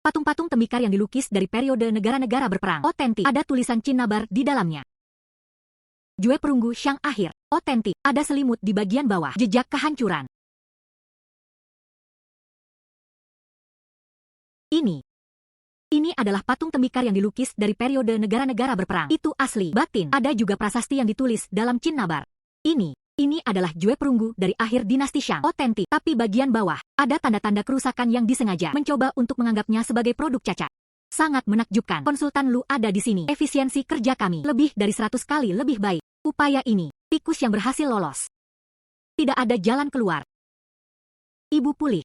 Patung-patung tembikar yang dilukis dari periode negara-negara berperang otentik. Ada tulisan Cinnabar di dalamnya. Jue perunggu Shang akhir otentik. Ada selimut di bagian bawah. Jejak kehancuran. Ini adalah patung tembikar yang dilukis dari periode negara-negara berperang. Itu asli. Batin. Ada juga prasasti yang ditulis dalam Cinnabar. Ini adalah jue perunggu dari akhir dinasti Shang. Otentik. Tapi bagian bawah, ada tanda-tanda kerusakan yang disengaja. Mencoba untuk menganggapnya sebagai produk cacat. Sangat menakjubkan. Konsultan Lu ada di sini. Efisiensi kerja kami lebih dari 100 kali lebih baik. Upaya ini, tikus yang berhasil lolos. Tidak ada jalan keluar. Ibu pulih.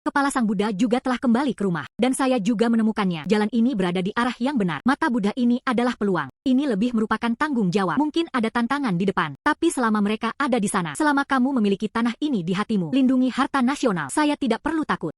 Kepala sang Buddha juga telah kembali ke rumah, dan saya juga menemukannya. Jalan ini berada di arah yang benar. Mata Buddha ini adalah peluang. Ini lebih merupakan tanggung jawab. Mungkin ada tantangan di depan, tapi selama mereka ada di sana, selama kamu memiliki tanah ini di hatimu, lindungi harta nasional, saya tidak perlu takut.